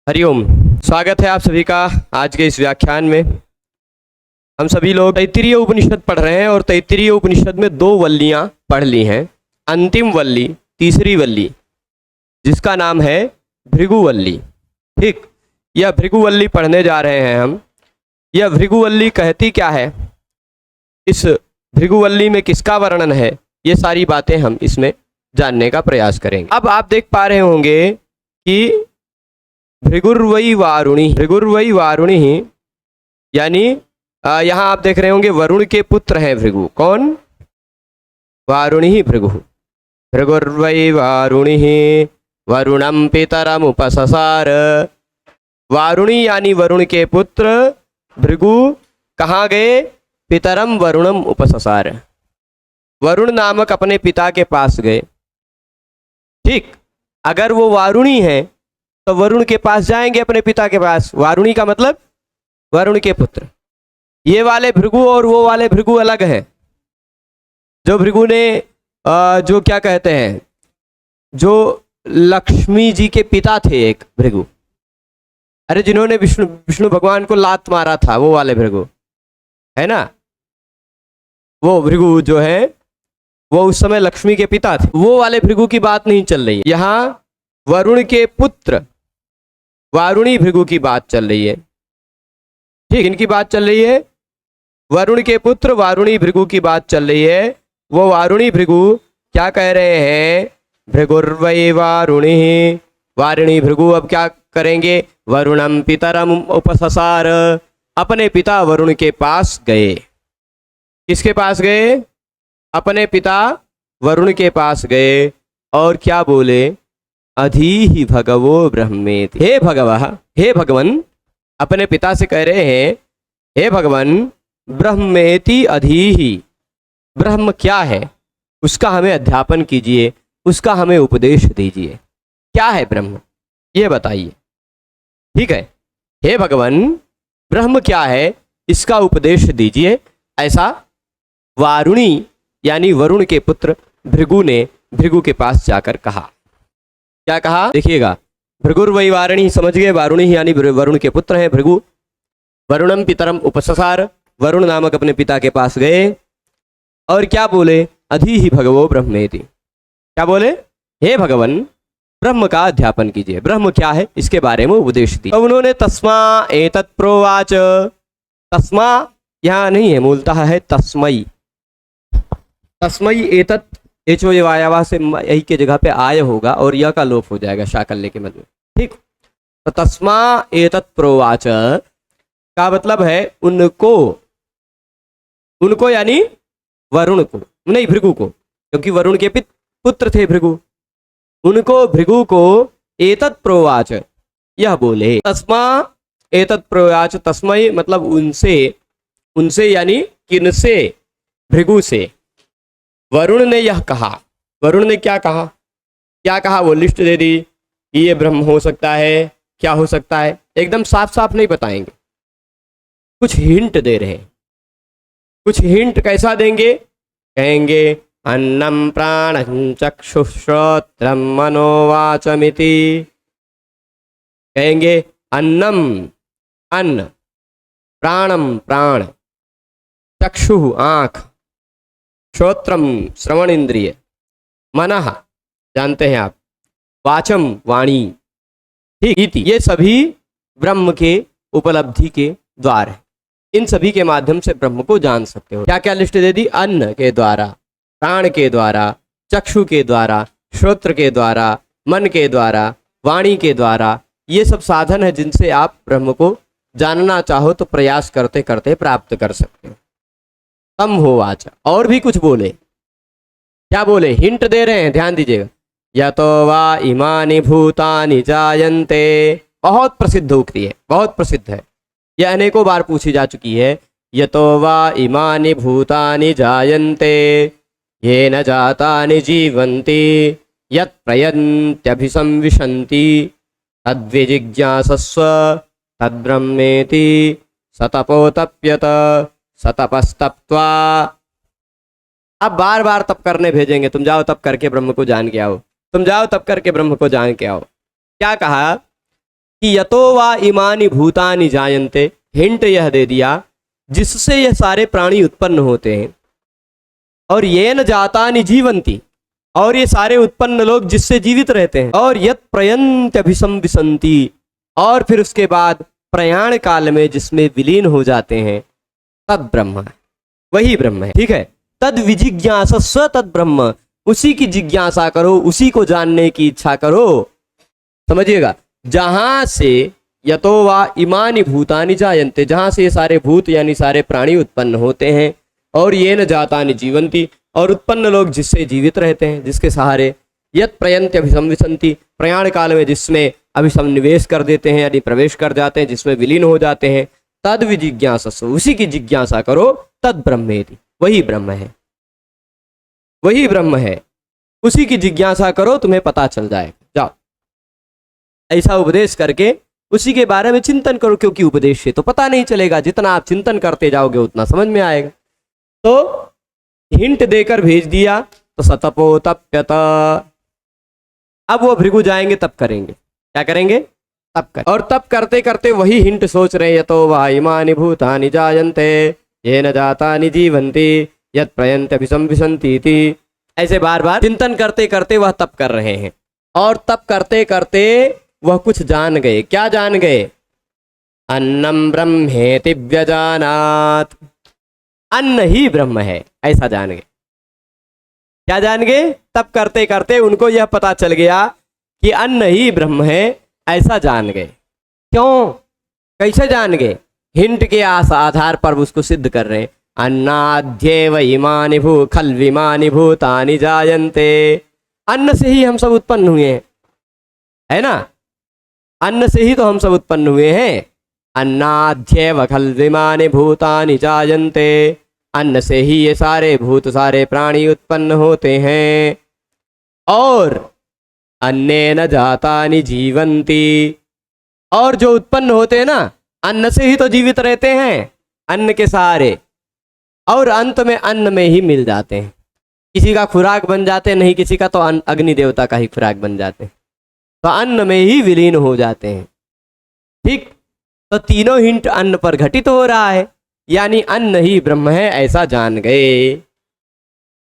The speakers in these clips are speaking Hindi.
हरिओम। स्वागत है आप सभी का आज के इस व्याख्यान में। हम सभी लोग तैत्तिरीय उपनिषद पढ़ रहे हैं और तैत्तिरीय उपनिषद में 2 वल्लियां पढ़ ली हैं। अंतिम वल्ली, तीसरी वल्ली, जिसका नाम है भृगुवल्ली। ठीक, यह भृगुवल्ली पढ़ने जा रहे हैं हम। यह भृगुवल्ली कहती क्या है, इस भृगुवल्ली में किसका वर्णन है, ये सारी बातें हम इसमें जानने का प्रयास करेंगे। अब आप देख पा रहे होंगे कि भृगुर्वई वारुणी यानी यहाँ आप देख रहे होंगे वरुण के पुत्र हैं भृगु। कौन? वारुणी भृगु। भृगुर्वई वारुणी वरुणम पितरम उपससार। वारुणी यानी वरुण के पुत्र भृगु कहाँ गए? पितरम वरुणम उपससार। वरुण नामक अपने पिता के पास गए। ठीक, अगर वो वारुणी है तो वरुण के पास जाएंगे, अपने पिता के पास। वारुणी का मतलब वरुण के पुत्र। ये वाले भृगु और वो वाले भृगु अलग हैं। जो भृगु ने जो क्या कहते हैं, जो लक्ष्मी जी के पिता थे, एक भृगु, अरे जिन्होंने विष्णु भगवान को लात मारा था, वो वाले भृगु है ना। वो भृगु जो है वो उस समय लक्ष्मी के पिता थे। वो वाले भृगु की बात नहीं चल रही है यहाँ। वरुण के पुत्र वारुणी भृगु की बात चल रही है। ठीक, इनकी बात चल रही है। वरुण के पुत्र वारुणी भृगु की बात चल रही है। वो वारुणी भृगु क्या कह रहे हैं? भृगुर्वै वारुणी। वारुणी भृगु अब क्या करेंगे? वरुणम पितरम उपससार। अपने पिता वरुण के पास गए। किसके पास गए? अपने पिता वरुण के पास गए और क्या बोले? अधीहि भगवो ब्रह्मेति। हे भगवन, अपने पिता से कह रहे हैं, हे भगवन, ब्रह्मेति अधीहि। ब्रह्म क्या है उसका हमें अध्यापन कीजिए, उसका हमें उपदेश दीजिए। क्या है ब्रह्म, ये बताइए। ठीक है, हे भगवन, ब्रह्म क्या है इसका उपदेश दीजिए। ऐसा वारुणी यानी वरुण के पुत्र भृगु ने भृगु के पास जाकर कहा। क्या कहा? देखिएगा, भृगुर्वै वारुणी, समझ गए? वारुणी यानी वरुण के पुत्र हैं भृगु। वरुणम पितरम उपससार, वरुण नामक अपने पिता के पास गए और क्या बोले? अधीहि भगवो ब्रह्मेति। क्या बोले? हे भगवन, ब्रह्म का अध्यापन कीजिए। ब्रह्म क्या है इसके बारे में उपदेश दिया। तो उन्होंने तस्मा एतत् प्रोवाच। तस्मा यहाँ नहीं है, मूलतः है तस्मई। तस्मई एतत्, एचो ये वायावा से यही के जगह पे आय होगा और यह का लोप हो जाएगा शाकल्य के मध्य में। ठीक, तो तस्मा एतत् प्रोवाच का मतलब है उनको। उनको यानी वरुण को, नहीं भृगु को, क्योंकि वरुण के पुत्र थे भृगु। उनको भृगु को एतत् प्रोवाच, यह बोले। तस्मा एतत् प्रोवाच, तस्मय मतलब उनसे, उनसे यानी किनसे? भृगु से। वरुण ने यह कहा। वरुण ने क्या कहा? क्या कहा? वो लिस्ट दे दी कि ये ब्रह्म हो सकता है, क्या हो सकता है, एकदम साफ साफ नहीं बताएंगे, कुछ हिंट दे रहे हैं। कुछ हिंट कैसा देंगे? कहेंगे अन्नम प्राणं चक्षुश्रोत्रम मनोवाचमिति। कहेंगे अन्नम, अन्न, प्राणम, प्राण, चक्षु, आंख, श्रोत्रम, श्रवण इंद्रिय, मनः, जानते हैं आप, वाचम, वाणी। ठीक, ये सभी ब्रह्म के उपलब्धि के द्वार हैं। इन सभी के माध्यम से ब्रह्म को जान सकते हो। क्या क्या लिस्ट दे दी? अन्न के द्वारा, प्राण के द्वारा, चक्षु के द्वारा, श्रोत्र के द्वारा, मन के द्वारा, वाणी के द्वारा। ये सब साधन है जिनसे आप ब्रह्म को जानना चाहो तो प्रयास करते करते प्राप्त कर सकते हो। तम हो वाचा। और भी कुछ बोले। क्या बोले? हिंट दे रहे हैं, ध्यान दीजिएगा। यतो वा इमानि भूतानि जायन्ते। बहुत प्रसिद्ध उक्ति है, बहुत प्रसिद्ध है, यह अनेकों बार पूछी जा चुकी है। यतो वा इमानि भूतानि जायन्ते येन जातानि जीवन्ति यत् प्रयन्त्यभिसंविशन्ति तद्विजिज्ञासस्व तद्ब्रह्मेति सतपोतप्यत सतपस्तप्त्वा। अब बार बार तप करने भेजेंगे, तुम जाओ तप करके ब्रह्म को जान के आओ, तुम जाओ तप करके ब्रह्म को जान के आओ। क्या कहा? कि यतो वा इमानि भूतानि जायन्ते, हिंट यह दे दिया जिससे यह सारे प्राणी उत्पन्न होते हैं, और ये न जातानि जीवंती, और ये सारे उत्पन्न लोग जिससे जीवित रहते हैं, और यत प्रयंत्यभिसंविशन्ति, और फिर उसके बाद प्रयाण काल में जिसमें विलीन हो जाते हैं, तद ब्रह्म है, वही ब्रह्म है। ठीक है, तद विजिज्ञासस्व तद ब्रह्म, उसी की जिज्ञासा करो, उसी को जानने की इच्छा करो। समझिएगा, जहां से यतो वा इमानि भूतानि जायन्ते, जहां से ये सारे भूत यानी सारे प्राणी उत्पन्न होते हैं, और ये न जातानि जीवंती, और उत्पन्न लोग जिससे जीवित रहते हैं, जिसके सहारे, यत प्रयंत्य अभिसंविशन्ति, प्रयाण काल में जिसमें अभिसंनिवेश कर देते हैं यानी प्रवेश कर जाते हैं, जिसमें विलीन हो जाते हैं, तद विजिज्ञासस्व, उसी की जिज्ञासा करो, तद ब्रह्मेति, वही ब्रह्म है, वही ब्रह्म है, उसी की जिज्ञासा करो, तुम्हें पता चल जाएगा। जाओ, ऐसा उपदेश करके उसी के बारे में चिंतन करो, क्योंकि उपदेश से तो पता नहीं चलेगा, जितना आप चिंतन करते जाओगे उतना समझ में आएगा। तो हिंट देकर भेज दिया, तो सतपो तप्यत, अब वो भृगु जाएंगे तब करेंगे, क्या करेंगे, तब करें, और तब करते करते वही हिंट सोच रहे हैं, तो वह इमानि भूतानि जायन्ते ये न जातानि जीवन्ति यत् प्रयन्त्यभिसंविशन्ति इति, ऐसे बार बार चिंतन करते करते वह तप कर रहे हैं, और तप करते करते वह कुछ जान गए। क्या जान गए, अन्नम ब्रह्मेति व्यजानात्, अन्न ही ब्रह्म है, ऐसा जान गए। क्या जान गए, तप करते करते उनको यह पता चल गया कि अन्न ही ब्रह्म है, ऐसा जान गए। क्यों, कैसे जान गए, हिंट के आधार पर उसको सिद्ध कर रहे हैं। अन्नाद्येव इमानि खल्विमानि भूतानि जायन्ते, अन्न से ही हम सब उत्पन्न हुए हैं, है ना, अन्न से ही तो हम सब उत्पन्न हुए हैं। अन्नाद्येव खल्विमानि भूतानि जायन्ते, अन्न से ही ये सारे भूत सारे प्राणी उत्पन्न होते हैं, और अन्नेन जातानि जीवन्ति, और जो उत्पन्न होते हैं ना, अन्न से ही तो जीवित रहते हैं, अन्न के सहारे, और अंत में अन्न में ही मिल जाते हैं, किसी का खुराक बन जाते हैं, नहीं किसी का तो अग्नि देवता का ही खुराक बन जाते हैं, तो अन्न में ही विलीन हो जाते हैं। ठीक, तो तीनों हिंट अन्न पर घटित हो रहा है, यानी अन्न ही ब्रह्म है, ऐसा जान गए।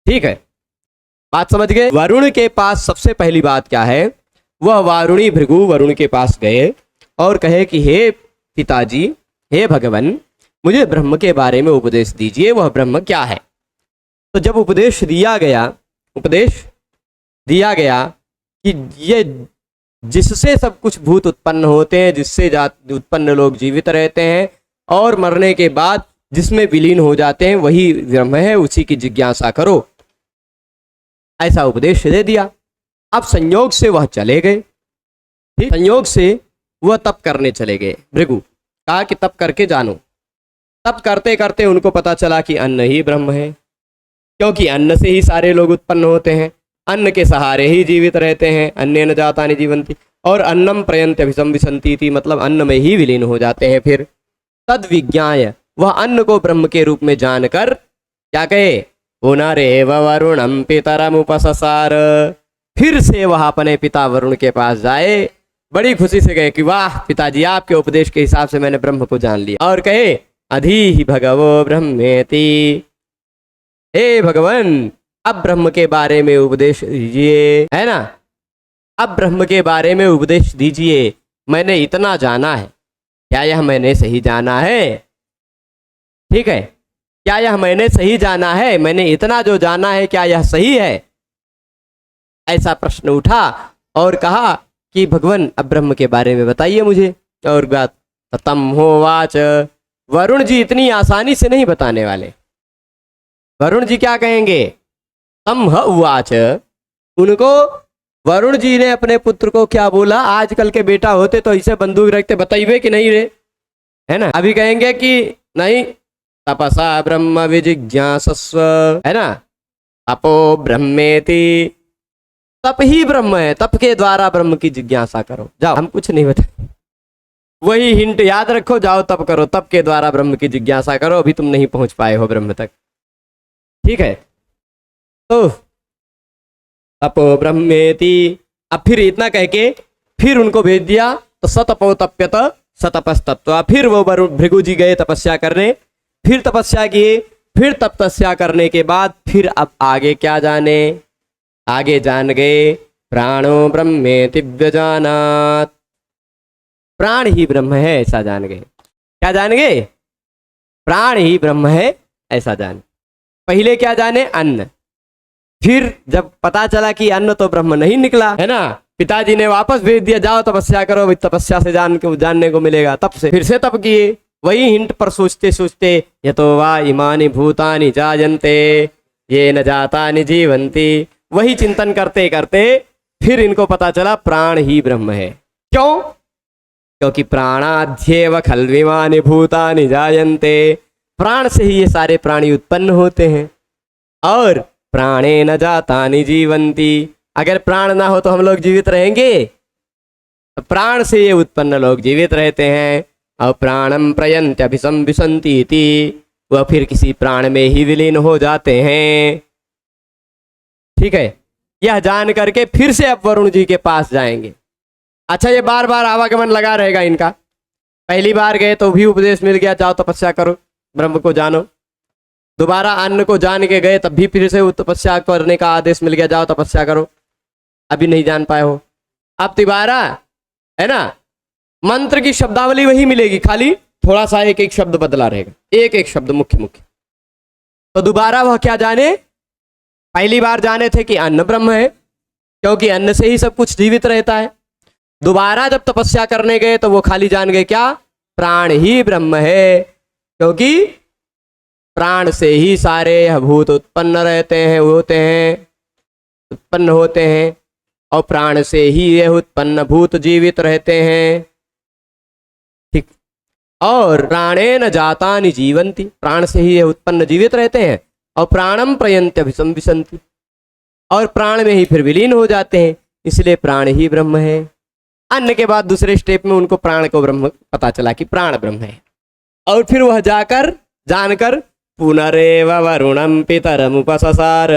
ठीक है, बात समझ गए। वरुण के पास सबसे पहली बात क्या है, वह वारुणी भृगु वरुण के पास गए और कहे कि हे पिताजी, हे भगवान, मुझे ब्रह्म के बारे में उपदेश दीजिए, वह ब्रह्म क्या है। तो जब उपदेश दिया गया कि ये जिससे सब कुछ भूत उत्पन्न होते हैं, जिससे उत्पन्न लोग जीवित रहते हैं, और मरने के बाद जिसमें विलीन हो जाते हैं, वही ब्रह्म है, उसी की जिज्ञासा करो, ऐसा उपदेश दे दिया। अब संयोग से वह चले गए, ठीक, संयोग से वह तप करने चले गए। भृगु कहा कि तप करके जानो। तप करते करते उनको पता चला कि अन्न ही ब्रह्म है, क्योंकि अन्न से ही सारे लोग उत्पन्न होते हैं, अन्न के सहारे ही जीवित रहते हैं, अन्नेन जातानि जीवन्ति, और अन्नम प्रयन्त्यभिसंविशन्ति थी, मतलब अन्न में ही विलीन हो जाते हैं। फिर तद विज्ञाय, वह अन्न को ब्रह्म के रूप में जानकर क्या कहे, पुनरेव वरुणम पितरमुपससार, फिर से वह अपने पिता वरुण के पास जाए, बड़ी खुशी से गए कि वाह पिताजी, आपके उपदेश के हिसाब से मैंने ब्रह्म को जान लिया, और कहे अधीहि भगवो ब्रह्मेति, हे भगवान, अब ब्रह्म के बारे में उपदेश दीजिए, है ना, अब ब्रह्म के बारे में उपदेश दीजिए, मैंने इतना जाना है, क्या यह मैंने सही जाना है। ठीक है, क्या यह मैंने सही जाना है, मैंने इतना जो जाना है क्या यह सही है, ऐसा प्रश्न उठा, और कहा कि भगवान अब ब्रह्म के बारे में बताइए मुझे। और बात तम होवाच, वरुण जी इतनी आसानी से नहीं बताने वाले। वरुण जी क्या कहेंगे, तम उवाच, उनको वरुण जी ने अपने पुत्र को क्या बोला, आजकल के बेटा होते तो इसे बंदूक रखते, बताइए कि नहीं रे, है ना। अभी कहेंगे कि नहीं, तपसा ब्रह्म विजिज्ञासस्व, है ना, तपो ब्रह्मेति, तप ही ब्रह्म है, तप के द्वारा ब्रह्म की जिज्ञासा करो। जाओ, हम कुछ नहीं बताए, वही हिंट याद रखो, जाओ तप करो, तप के द्वारा ब्रह्म की जिज्ञासा करो, अभी तुम नहीं पहुंच पाए हो ब्रह्म तक। ठीक है, तो तपो ब्रह्मेति, अब फिर इतना कह के फिर उनको भेज दिया, तो सतपो तप्यत सतपस्तप्त्वा, फिर वो भृगु जी गए तपस्या करने, फिर तपस्या किए, फिर तपस्या करने के बाद फिर अब आगे क्या जाने, आगे जान गए प्राणो ब्रह्मेति व्यजानात्, प्राण ही ब्रह्म है ऐसा जान गए। क्या जान गए? प्राण ही ब्रह्म है ऐसा जान। पहले क्या जाने? अन्न। फिर जब पता चला कि अन्न तो ब्रह्म नहीं निकला है ना, पिताजी ने वापस भेज दिया, जाओ तपस्या करो, तपस्या से जानने को मिलेगा। तब से फिर से तप किए, वही हिंट पर सोचते सोचते यतो वा इमानि भूतानि जायन्ते ये न जातानि जीवन्ति, वही चिंतन करते करते फिर इनको पता चला प्राण ही ब्रह्म है। क्यों? क्योंकि प्राणाध्येव खल्विमानि भूतानि जायन्ते, प्राण से ही ये सारे प्राणी उत्पन्न होते हैं, और प्राणे न जातानि जीवन्ति, अगर प्राण ना हो तो हम लोग जीवित रहेंगे? प्राण से ये उत्पन्न लोग जीवित रहते हैं। और प्राणम प्रयन्त्यभिसंविशन्ति इति, वह फिर किसी प्राण में ही विलीन हो जाते हैं। ठीक है, यह जान करके फिर से अब वरुण जी के पास जाएंगे। अच्छा, ये बार बार आवागमन लगा रहेगा इनका। पहली बार गए तो भी उपदेश मिल गया, जाओ तपस्या करो, ब्रह्म को जानो। दोबारा अन्न को जान के गए, तब भी फिर से तपस्या करने का आदेश मिल गया, जाओ तपस्या करो, अभी नहीं जान पाए हो। अब तिबारा है ना, मंत्र की शब्दावली वही मिलेगी, खाली थोड़ा सा एक एक शब्द बदला रहेगा, एक एक शब्द मुख्य मुख्य। तो दोबारा वह क्या जाने? पहली बार जाने थे कि अन्न ब्रह्म है, क्योंकि अन्न से ही सब कुछ जीवित रहता है। दोबारा जब तपस्या करने गए तो वो खाली जान गए क्या? प्राण ही ब्रह्म है, क्योंकि प्राण से ही सारे भूत उत्पन्न रहते हैं, होते हैं, उत्पन्न होते हैं, और प्राण से ही यह उत्पन्न भूत जीवित रहते हैं। ठीक, और प्राणेन जातानि जीवन्ति, प्राण से ही यह उत्पन्न जीवित रहते हैं, और प्राणम प्रयन्त्यभिसंविशन्ति, और प्राण में ही फिर विलीन हो जाते हैं, इसलिए प्राण ही ब्रह्म है। अन्न के बाद दूसरे स्टेप में उनको प्राण को ब्रह्म पता चला कि प्राण ब्रह्म है, और फिर वह जाकर जानकर पुनरेव वरुणम पितरमुपससार,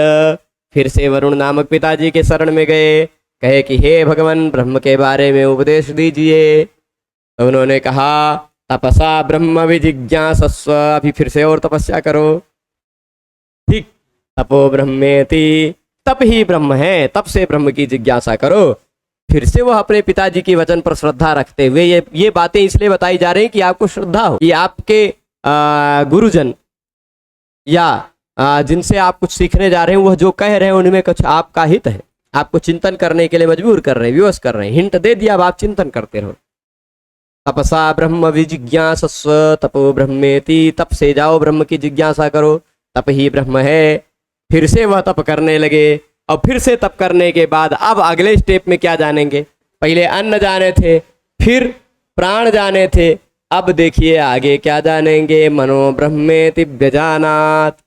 फिर से वरुण नामक पिताजी के शरण में गए, कहे कि हे भगवान, ब्रह्म के बारे में उपदेश दीजिए। तो उन्होंने कहा तपसा ब्रह्म विजिज्ञासस्व, अभी फिर से और तपस्या करो। ठीक, तपो ब्रह्मेति, तप ही ब्रह्म है, तप से ब्रह्म की जिज्ञासा करो। फिर से वह अपने पिताजी के वचन पर श्रद्धा रखते हुए, ये बातें इसलिए बताई जा रही हैं कि आपको श्रद्धा हो, ये आपके गुरुजन या जिनसे आप कुछ सीखने जा रहे हैं, वह जो कह रहे हैं उनमें कुछ आपका हित है, आपको चिंतन करने के लिए मजबूर कर रहे हैं, विवश कर रहे हैं, हिंट दे दिया, अब आप चिंतन करते रहो। तपसा ब्रह्म विजिज्ञासस्व तपो ब्रह्मेति, तप से जाओ, ब्रह्म की जिज्ञासा करो, तप ही ब्रह्म है। फिर से वह तप करने लगे, और फिर से तप करने के बाद अब अगले स्टेप में क्या जानेंगे? पहले अन्न जाने थे, फिर प्राण जाने थे, अब देखिए आगे क्या जानेंगे? मनो ब्रह्मेति व्यजानात्,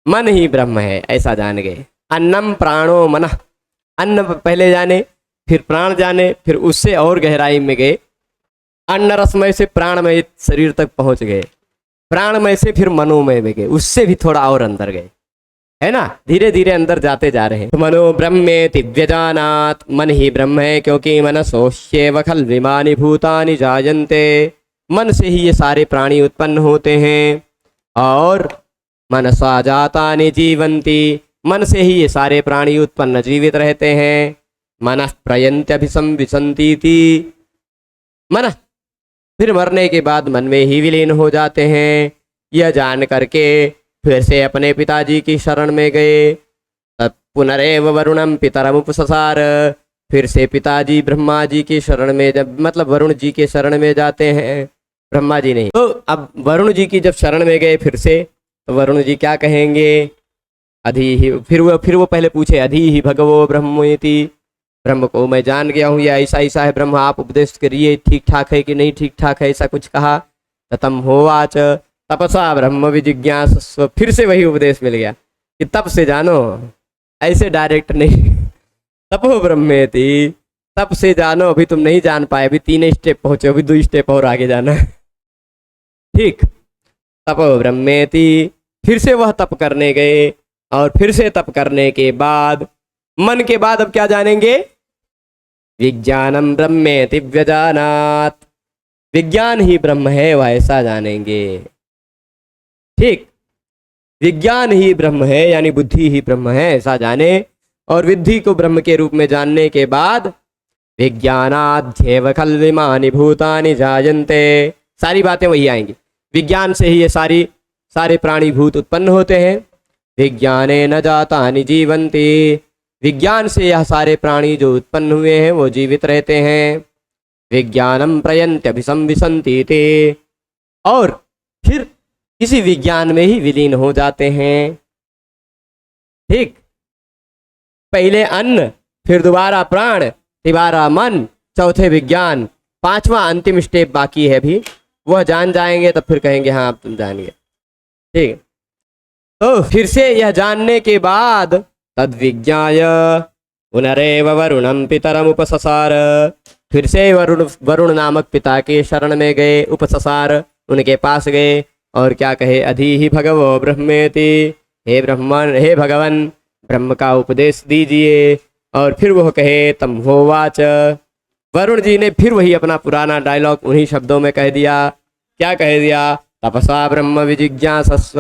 मन ही ब्रह्म है ऐसा जान गए। अन्नम प्राणो मनः, अन्न पहले जाने, फिर प्राण जाने, फिर उससे और गहराई में गए, अन्न रसमय से प्राणमय शरीर तक पहुंच गए, प्राणमय से फिर मनोमय में गए, उससे भी थोड़ा और अंदर गए, है ना, धीरे धीरे अंदर जाते जा रहे हैं। मनो ब्रह्मेति व्यजानात्, मन ही ब्रह्म है, क्योंकि मनसोह्येव खल्विमानि भूतानि जायन्ते, मन से ही ये सारे प्राणी उत्पन्न होते हैं, और मनसा जातानि जीवन्ति, मन से ही ये सारे प्राणी उत्पन्न जीवित रहते हैं। मनः प्रयन्त्यभिसंविशन्ति इति, मन फिर मरने के बाद मन में ही विलीन हो जाते हैं। यह जान करके फिर से अपने पिताजी की शरण में गए। तब पुनरेव वरुणम पितरमुपससार, फिर से पिताजी ब्रह्मा जी की शरण में, जब मतलब वरुण जी के शरण में जाते हैं, ब्रह्मा जी नहीं, तो अब वरुण जी की जब शरण में गए फिर से, तो वरुण जी क्या कहेंगे? अधि ही, फिर वो पहले पूछे अधि ही भगवो ब्रह्मेति, ब्रह्म को मैं जान गया हूँ, या ऐसा ऐसा है ब्रह्म, आप उपदेश करिए, ठीक ठाक है कि नहीं ठीक ठाक है, ऐसा कुछ कहा। ततम होवाच तपसा ब्रह्म विजिज्ञासस्व, फिर से वही उपदेश मिल गया कि तप से जानो, ऐसे डायरेक्ट नहीं। तपो ब्रह्मेति, तप से जानो, अभी तुम नहीं जान पाए, अभी 3 स्टेप पहुंचे, अभी 2 स्टेप और आगे जाना है। ठीक, तपो ब्रह्मेति, फिर से वह तप करने गए, और फिर से तप करने के बाद, मन के बाद अब क्या जानेंगे? विज्ञानम ब्रह्मेति व्यजानात, विज्ञान ही ब्रह्म है वह ऐसा जानेंगे। ठीक, विज्ञान ही ब्रह्म है यानी बुद्धि ही ब्रह्म है ऐसा जाने, और विद्धि को ब्रह्म के रूप में जानने के बाद विज्ञानाध्येव खल्विमानि भूतानि जायन्ते, सारी बातें वही आएंगी। विज्ञान से ही ये सारे प्राणी भूत उत्पन्न होते हैं। विज्ञाने न जातानि जीवन्ति, विज्ञान से यह सारे प्राणी जो उत्पन्न हुए हैं वो जीवित रहते हैं। विज्ञानम प्रयन्त्यभिसंविशन्ति ते, और फिर इसी विज्ञान में ही विलीन हो जाते हैं। ठीक, पहले अन्न, फिर दोबारा प्राण, तिबारा मन, चौथे विज्ञान, पांचवा अंतिम स्टेप बाकी है भी, वह जान जाएंगे तब फिर कहेंगे हाँ अब तुम जान गए। ठीक, तो फिर से यह जानने के बाद तद विज्ञाय पुनरेव वरुणम पितरम उपससार, फिर से वरुण नामक पिता के शरण में गए, उपससार उनके पास गए और क्या कहे, अधि ही भगवो ब्रह्मेति, हे ब्रह्मन, हे भगवन ब्रह्म का उपदेश दीजिए। और फिर वह कहे तम होवाच, वरुण जी ने फिर वही अपना पुराना डायलॉग उन्हीं शब्दों में कह दिया। क्या कह दिया, तपसा ब्रह्म विजिज्ञासस्व,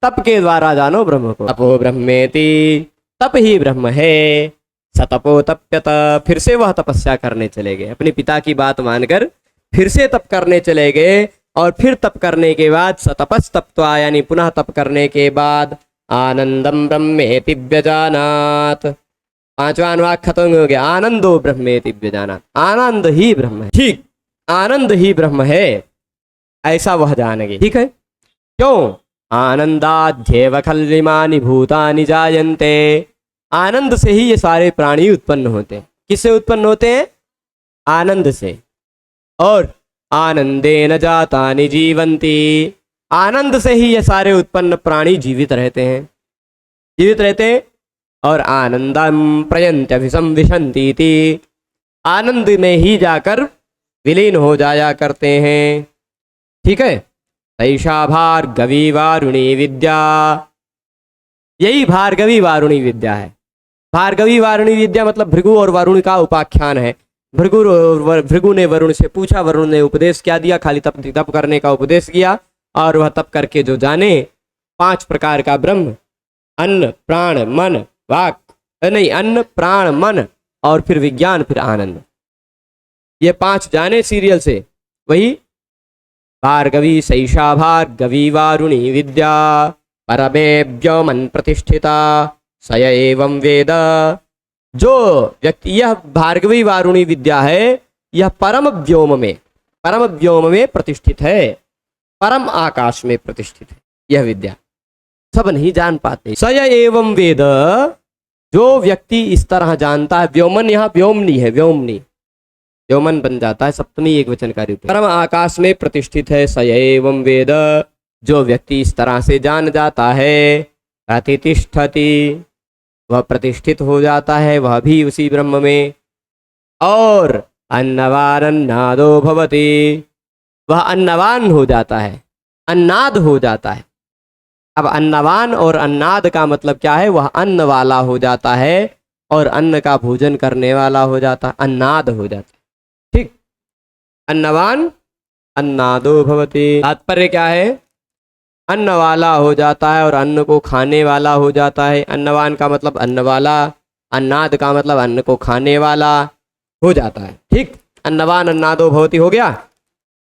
तप के द्वारा जानो ब्रह्म को। तपो ब्रह्मेति, तप ही ब्रह्म है। सतपो तप्यत, फिर से वह तपस्या करने चले गए, अपने पिता की बात मानकर फिर से तप करने चले गए। और फिर तप करने के बाद सतपस तप्त्वा, यानी पुनः तप करने के बाद आनंदम ब्रह्मेति व्यजानात, पांचवा अनुवाक खत्म हो गया। आनंदो ब्रह्मेति व्यजानात, आनंद ही ब्रह्म है। ठीक, आनंद ही ब्रह्म है ऐसा वह जानेंगे। ठीक है, क्यों, आनंदाध्येव खल्विमानि भूतानि जायन्ते, आनंद से ही ये सारे प्राणी उत्पन्न होते हैं। किससे उत्पन्न होते हैं, आनंद से। और आनंदेन जातानि जीवन्ति, आनंद से ही ये सारे उत्पन्न प्राणी जीवित रहते हैं। और आनंदम प्रयन्त्यभिसंविशन्ति इति, आनंद में ही जाकर विलीन हो जाया करते हैं। ठीक है, तैषा भार्गवी वारुणी विद्या, यही भार्गवी वारुणी विद्या है। भार्गवी वारुणी विद्या मतलब भृगु और वरुण का उपाख्यान है। भृगु ने वरुण से पूछा, वरुण ने उपदेश क्या दिया, खाली तप करने का उपदेश किया। और वह तप करके जो जाने 5 प्रकार का ब्रह्म, अन्न प्राण मन वाक, नहीं अन्न प्राण मन और फिर विज्ञान, फिर आनंद, ये 5 जाने सीरियल से। वही भार्गवी सैषा भार्गवी वारुणी विद्या परमे व्योमन प्रतिष्ठिता स एवं वेद, जो व्यक्ति, यह भार्गवी वारुणी विद्या है, यह परम व्योम में प्रतिष्ठित है, परम आकाश में प्रतिष्ठित है। यह विद्या सब नहीं जान पाते। स एवं वेद, जो व्यक्ति इस तरह जानता है, व्योमन यहाँ व्योमनी है, व्योमन बन जाता है, सप्तमी एक वचन का रूप। परम आकाश में प्रतिष्ठित है। स एवं वेद, जो व्यक्ति इस तरह से जान जाता है, प्रतिष्ठति, वह प्रतिष्ठित हो जाता है, वह भी उसी ब्रह्म में। और अन्नवान अन्नादो भवति, वह अन्नवान हो जाता है, अन्नाद हो जाता है। अब अन्नवान और अन्नाद का मतलब क्या है, वह अन्न वाला हो जाता है और अन्न का भोजन करने वाला हो जाता है, अन्नाद हो जाता है। ठीक, अन्नवान अन्नादो भवति, तात्पर्य क्या है, अन्न वाला हो जाता है और अन्न को खाने वाला हो जाता है। अन्नवान का मतलब अन्न वाला, अन्नाद का मतलब अन्न को खाने वाला हो जाता है। ठीक, अन्नवान अन्नादो भवति हो गया,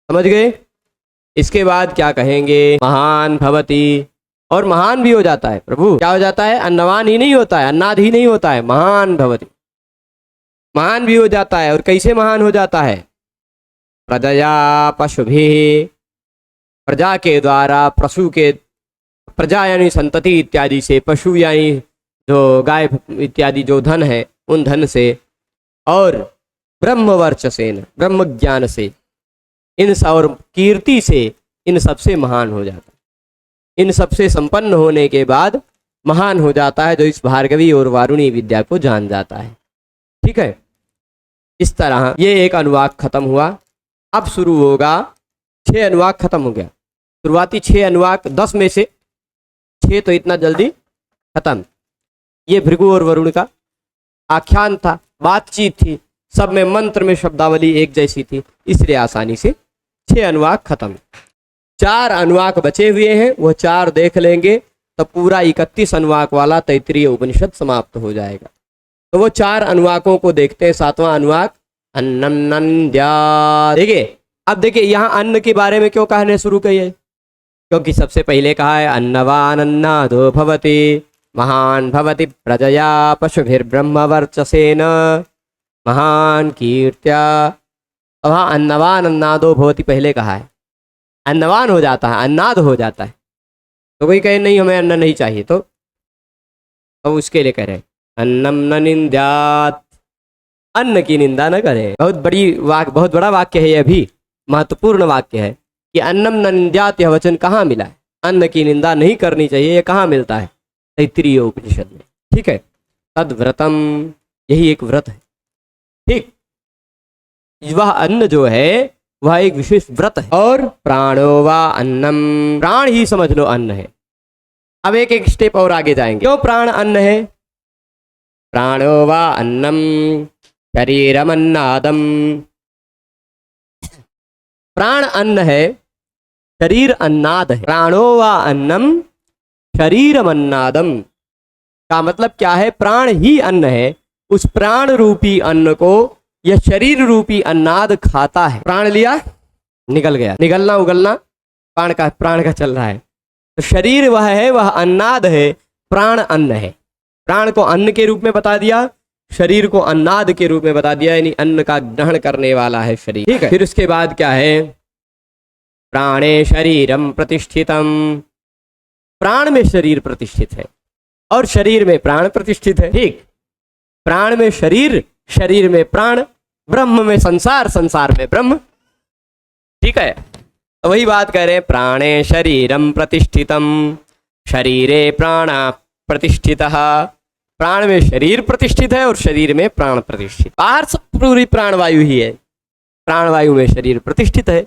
समझ गए। इसके बाद क्या कहेंगे, महान भवति, और महान भी हो जाता है। प्रभु क्या हो जाता है, अन्नवान ही नहीं होता है, अन्नाद ही नहीं होता है, महान भवति, महान भी हो जाता है। और कैसे महान हो जाता है, प्रजया पशुभिः, प्रजा के द्वारा, पशु के, प्रजा यानी संतति इत्यादि से, पशु यानी जो गाय इत्यादि जो धन है उन धन से, और ब्रह्म वर्चसेन, ब्रह्म ज्ञान से, इन सब, और कीर्ति से, इन सबसे महान हो जाता है। इन सबसे संपन्न होने के बाद महान हो जाता है जो इस भार्गवी और वारुणी विद्या को जान जाता है। ठीक है, इस तरह ये एक अनुवाक खत्म हुआ। अब शुरू होगा 6 अनुवाक खत्म हो गया। शुरुआती 6 अनुवाक, 10 में से 6 तो इतना जल्दी खत्म। ये भृगु और वरुण का आख्यान था, बातचीत थी, सब में मंत्र में शब्दावली एक जैसी थी, इसलिए आसानी से 6 अनुवाक खत्म। 4 अनुवाक बचे हुए हैं, वो 4 देख लेंगे तब पूरा 31 अनुवाक वाला तैत्तिरीय उपनिषद समाप्त हो जाएगा। तो वो 4 अनुवाकों को देखते हैं। 7वां अनुवाक अन्नम नन्द्या। देखिए, अब देखिए यहाँ अन्न के बारे में क्यों कहने शुरू किए, क्योंकि सबसे पहले कहा है अन्नवान अन्नादो भवति महान भवति प्रजया पशुभिर्ब्रह्मवर्चसेन महान कीर्त्या। अब हाँ, अन्नवान अन्नादो भवति पहले कहा है, अन्नवान हो जाता है, अन्नाद हो जाता है। तो कोई कहे नहीं हमें अन्न नहीं चाहिए, तो अब उसके लिए कह रहे अन्नम न निंद्यात, अन्न की निंदा न करें। बहुत बड़ा वाक्य है, यह भी महत्वपूर्ण वाक्य है कि अन्नम न निंद्यात, यह वचन कहाँ मिला है। अन्न की निंदा नहीं करनी चाहिए, यह कहाँ मिलता है, तैत्तिरीय उपनिषद में। ठीक है, तद व्रतम, यही एक व्रत है। ठीक, वह अन्न जो है वह एक विशेष व्रत है। और प्राणो वा अन्नम, प्राण ही समझ लो अन्न है। अब एक एक स्टेप और आगे जाएंगे। क्यों प्राण अन्न है? प्राणो वा अन्नम शरीरमन्नादम, प्राण अन्न है, शरीर अन्नाद है। प्राणो वा अन्नम शरीरमन्नादम का मतलब क्या है? प्राण ही अन्न है, उस प्राण रूपी अन्न को यह शरीर रूपी अन्नाद खाता है। प्राण लिया, निकल गया, निकलना उगलना प्राण का चल रहा है। तो शरीर वह है, वह अन्नाद है, प्राण अन्न है। प्राण को अन्न के रूप में बता दिया, शरीर को अन्नाद के रूप में बता दिया, यानी अन्न का ग्रहण करने वाला है शरीर। ठीक है, फिर उसके बाद क्या है? प्राणे शरीरम प्रतिष्ठितम, प्राण में शरीर प्रतिष्ठित है और शरीर में प्राण प्रतिष्ठित है। ठीक, प्राण में शरीर, शरीर में प्राण, ब्रह्म में संसार, संसार में ब्रह्म। ठीक है, तो वही बात कह रहे हैं, प्राणे शरीरम प्रतिष्ठितम शरीरे प्राण प्रतिष्ठितः, प्राण में शरीर प्रतिष्ठित है और शरीर में प्राण प्रतिष्ठित। बाहर सब पूरी प्राणवायु ही है, प्राणवायु में शरीर प्रतिष्ठित है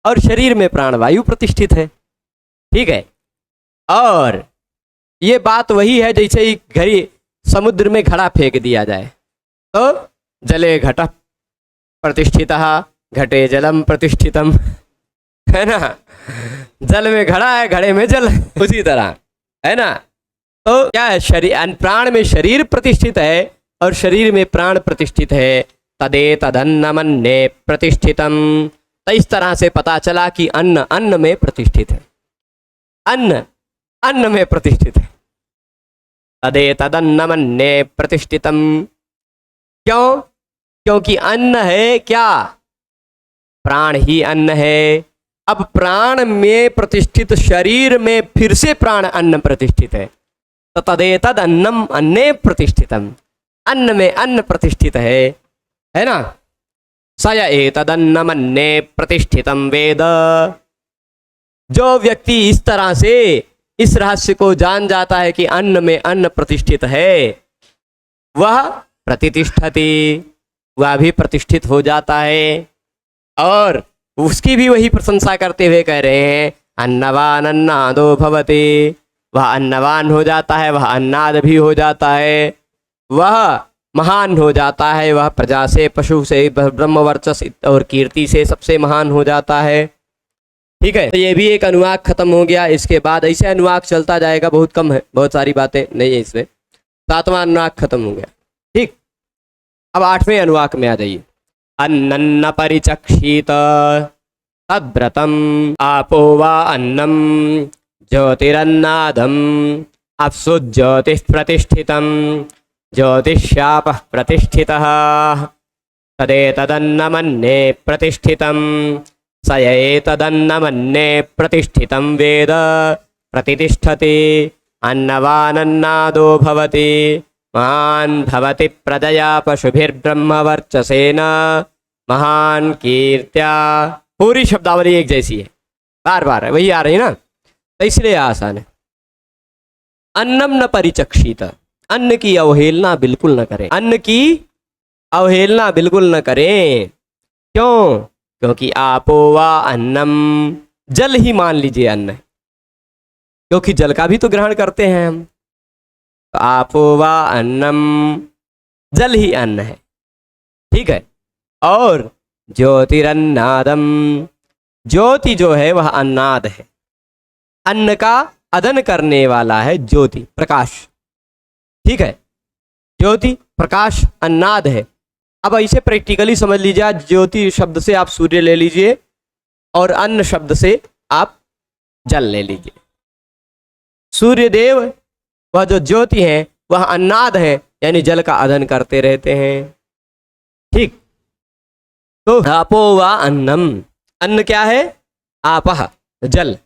और शरीर में प्राणवायु प्रतिष्ठित है। ठीक है, और ये बात वही है जैसे ही घड़ी समुद्र में घड़ा फेंक दिया जाए तो जले घट प्रतिष्ठितः घटे जलम प्रतिष्ठितम, है ना। जल में घड़ा है, घड़े में जल, उसी तरह है ना। तो क्या है, शरीर, प्राण में शरीर प्रतिष्ठित है और शरीर में प्राण प्रतिष्ठित है। तदे तदन्नमन्ने प्रतिष्ठितम, तो इस तरह से पता चला कि अन्न अन्न में प्रतिष्ठित है, अन्न अन्न में प्रतिष्ठित है। तदे तदन्नमन्ने प्रतिष्ठितम, क्यों? क्योंकि अन्न है क्या? प्राण ही अन्न है। अब प्राण में प्रतिष्ठित शरीर में फिर से प्राण अन्न प्रतिष्ठित है, तो तदे तद अन्नम अन्ने प्रतिष्ठितम, अन्न में अन्न प्रतिष्ठित है ना। सय एतदन्नमन्ने प्रतिष्ठितम वेद, जो व्यक्ति इस तरह से इस रहस्य को जान जाता है कि अन्न में अन्न प्रतिष्ठित है, वह प्रतिष्ठति, वह भी प्रतिष्ठित हो जाता है। और उसकी भी वही प्रशंसा करते हुए कह रहे हैं, अन्नवान अन्नादो भवति, वह अन्नवान हो जाता है, वह अन्नाद भी हो जाता है, वह महान हो जाता है, वह प्रजा से, पशु से, ब्रह्मवर्चस और कीर्ति से सबसे महान हो जाता है। ठीक है, तो ये भी एक अनुवाक खत्म हो गया। इसके बाद ऐसे अनुवाक चलता जाएगा, बहुत कम है, बहुत सारी बातें नहीं है इसमें। 7वां अनुवाक खत्म हो गया। ठीक, अब 8वें अनुवाक में आ जाइए। अन्नन्न परिचक्षित तद्व्रतम आपो वा अन्नम ज्योतिरन्नादम अप्सु ज्योतिः प्रतिष्ठितम ज्योतिष्यापः प्रतिष्ठितः तदेतदन्नमन्ने प्रतिष्ठितम स एतदन्नमन्ने प्रतिष्ठितं वेद प्रतिष्ठति अन्नवानन्नादो भवति महान् भवति प्रजया पशुभिर्ब्रह्मवर्चसेन महान् कीर्त्या। पूरी शब्दावली एक जैसी है, बार बार वही आ रही है ना, तो इसलिए आसान है। अन्नम न परिचक्षित, अन्न की अवहेलना बिल्कुल न करें, अन्न की अवहेलना बिल्कुल न करें। क्यों? क्योंकि आपो वा अन्नम, जल ही मान लीजिए अन्न है, क्योंकि जल का भी तो ग्रहण करते हैं हम। तो आपो वा अन्नम, जल ही अन्न है। ठीक है। और ज्योतिरन्नादम, ज्योति जो है वह अन्नाद है, अन्न का अदन करने वाला है ज्योति, प्रकाश। ठीक है, ज्योति प्रकाश अन्नाद है। अब इसे प्रैक्टिकली समझ लीजिए, आज ज्योति शब्द से आप सूर्य ले लीजिए और अन्न शब्द से आप जल ले लीजिए। सूर्य देव वह जो ज्योति है वह अन्नाद है, यानी जल का अदन करते रहते हैं। ठीक, तो आपो व अन्नम, अन्न क्या है? आपह, जल,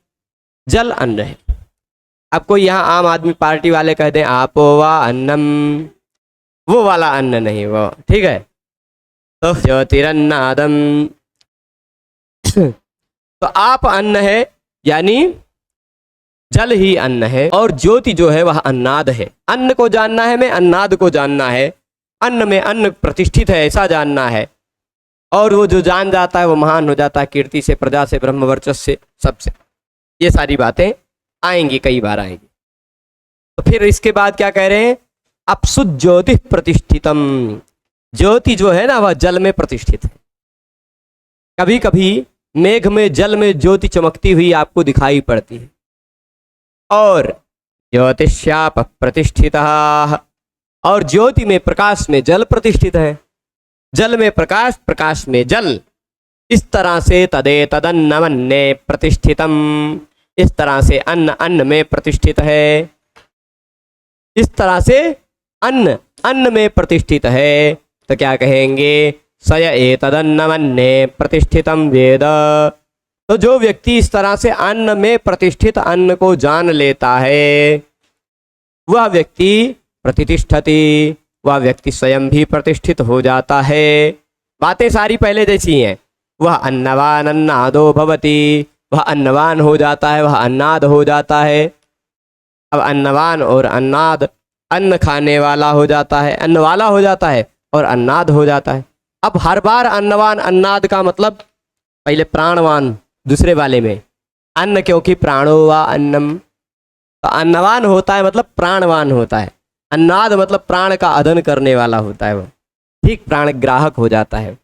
जल अन्न है। अब कोई यहाँ आम आदमी पार्टी वाले कह दें आपो व अन्नम, वो वाला अन्न नहीं वो, ठीक है। तो ज्योतिरन्नादम, तो आप अन्न है, यानी जल ही अन्न है, और ज्योति जो है वह अन्नाद है। अन्न को जानना है, मैं अन्नाद को जानना है, अन्न में अन्न प्रतिष्ठित है ऐसा जानना है, और वो जो जान जाता है वो महान हो जाता है, कीर्ति से, प्रजा से, ब्रह्म वर्चस्व से, सबसे। ये सारी बातें आएंगी, कई बार आएंगी। तो फिर इसके बाद क्या कह रहे हैं? अपसु ज्योति प्रतिष्ठितम, ज्योति जो है ना वह जल में प्रतिष्ठित है। कभी कभी मेघ में, जल में ज्योति चमकती हुई आपको दिखाई पड़ती है। और ज्योतिष्याप प्रतिष्ठितः, और ज्योति में, प्रकाश में जल प्रतिष्ठित है, जल में प्रकाश, प्रकाश में जल। इस तरह से तदेतदन्नमन्ने प्रतिष्ठितम, इस तरह से अन्न अन्न में प्रतिष्ठित है, इस तरह से अन्न अन्न में प्रतिष्ठित है। तो क्या कहेंगे? सय एतदन्नमन्ने प्रतिष्ठितम वेद। तो जो व्यक्ति इस तरह से अन्न में प्रतिष्ठित अन्न को जान लेता है, वह व्यक्ति प्रतिष्ठति, वह व्यक्ति स्वयं भी प्रतिष्ठित हो जाता है। बातें सारी पहले जैसी हैं। वह अन्नवान अन्नादो भवति, वह अन्नवान हो जाता है, वह अन्नाद हो जाता है। अब अन्नवान और अन्नाद, अन्न खाने वाला हो जाता है, अन्न वाला हो जाता है, और अन्नाद हो जाता है। अब हर बार अन्नवान अन्नाद का मतलब, पहले प्राणवान दूसरे वाले में अन्न, क्योंकि प्राणो वा अन्नम, तो अन्नवान होता है मतलब प्राणवान होता है, अन्नाद मतलब प्राण का अदन करने वाला होता है वो, ठीक, प्राण ग्राहक हो जाता है।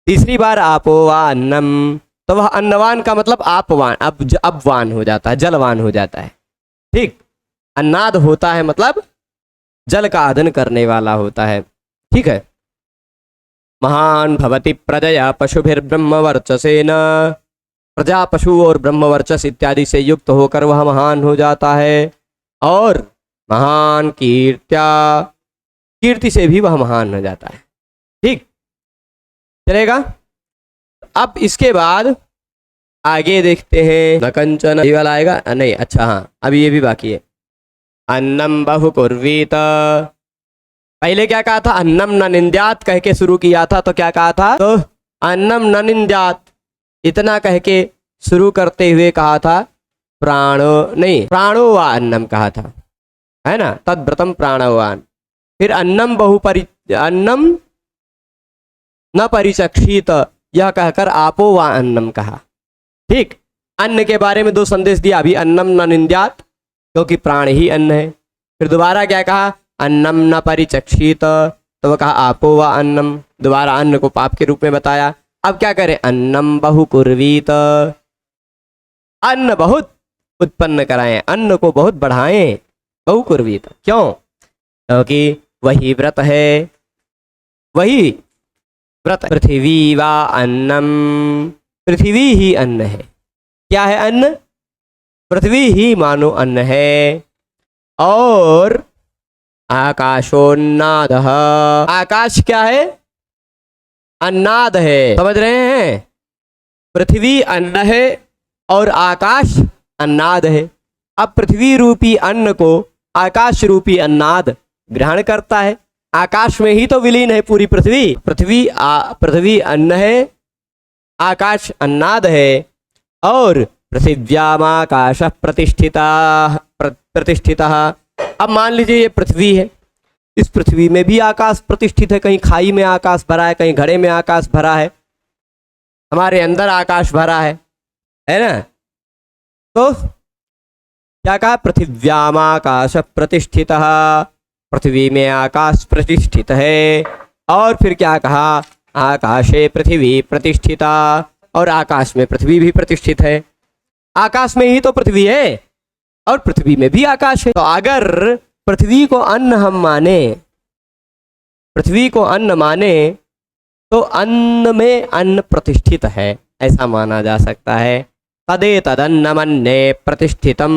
तीसरी बार आपो वा अन्नम, तो वह अन्नवान का मतलब आपवान, अपवान हो जाता है, जलवान हो जाता है, ठीक। अन्नाद होता है मतलब जल का अदन करने वाला होता है, ठीक है। महान भवति प्रजया पशुभिर्ब्रह्म वर्चसेन, प्रजा, पशु और ब्रह्म वर्चस इत्यादि से युक्त होकर वह महान हो जाता है। और महान कीर्त्या, कीर्ति से भी वह महान हो जाता है, ठीक, चलेगा। अब इसके बाद आगे देखते हैं। न कंचन, ये वाला आएगा नहीं, अच्छा हाँ, अभी ये भी बाकी है। अन्नम बहुकुर्वीत, पहले क्या कहा था? अन्नम न निंद्यात कह के शुरू किया था, तो क्या कहा था? तो अन्नम न निंद्यात, इतना कह के शुरू करते हुए कहा था प्राणो, नहीं, प्राणो वा अन्नम कहा था, है ना, तद्व्रतम प्राणवान। फिर अन्नम अन्नम न परिचक्षित, यह कहकर आपो वा अन्नम कहा, ठीक। अन्न के बारे में दो संदेश दिया, अभी अन्नम न निंद्यात, क्योंकि प्राण ही अन्न है। फिर दोबारा क्या कहा? अन्नम न परिचक्षित, तो वह कहा आपो वा अन्नम, दोबारा अन्न को पाप के रूप में बताया। अब क्या करें? अन्नम बहुकुर्वीत, अन्न बहुत उत्पन्न कराएं, अन्न को बहुत बढ़ाएं, बहुकुर्वीत, क्यों? क्योंकि वही व्रत है, वही व्रत। पृथ्वी वा अन्नम, पृथ्वी ही अन्न है। क्या है अन्न? पृथ्वी ही मानो अन्न है। और आकाशोन्नाद, आकाश क्या है? अन्नाद है, समझ रहे हैं? पृथ्वी अन्न है और आकाश अन्नाद है। अब पृथ्वी रूपी अन्न को आकाश रूपी अन्नाद ग्रहण करता है, आकाश में ही तो विलीन है पूरी पृथ्वी। पृथ्वी अन्न है, आकाश अन्नाद है, और पृथिव्यामाकाश प्रतिष्ठिता। अब मान लीजिए ये पृथ्वी है, इस पृथ्वी में भी आकाश प्रतिष्ठित है, कहीं खाई में आकाश भरा है, कहीं घड़े में आकाश भरा है, हमारे अंदर आकाश भरा है ना। तो क्या कहा? पृथिव्यामाकाश प्रतिष्ठितः, पृथ्वी में आकाश प्रतिष्ठित है। और फिर क्या कहा, आकाशे पृथ्वी प्रतिष्ठिता, और आकाश में पृथ्वी भी प्रतिष्ठित है। आकाश में ही तो पृथ्वी है और पृथ्वी में भी आकाश है। तो अगर पृथ्वी को अन्न हम माने, पृथ्वी को अन्न माने, तो अन्न में अन्न प्रतिष्ठित है, ऐसा माना जा सकता है। तदे तदन्नमन्ने प्रतिष्ठितम,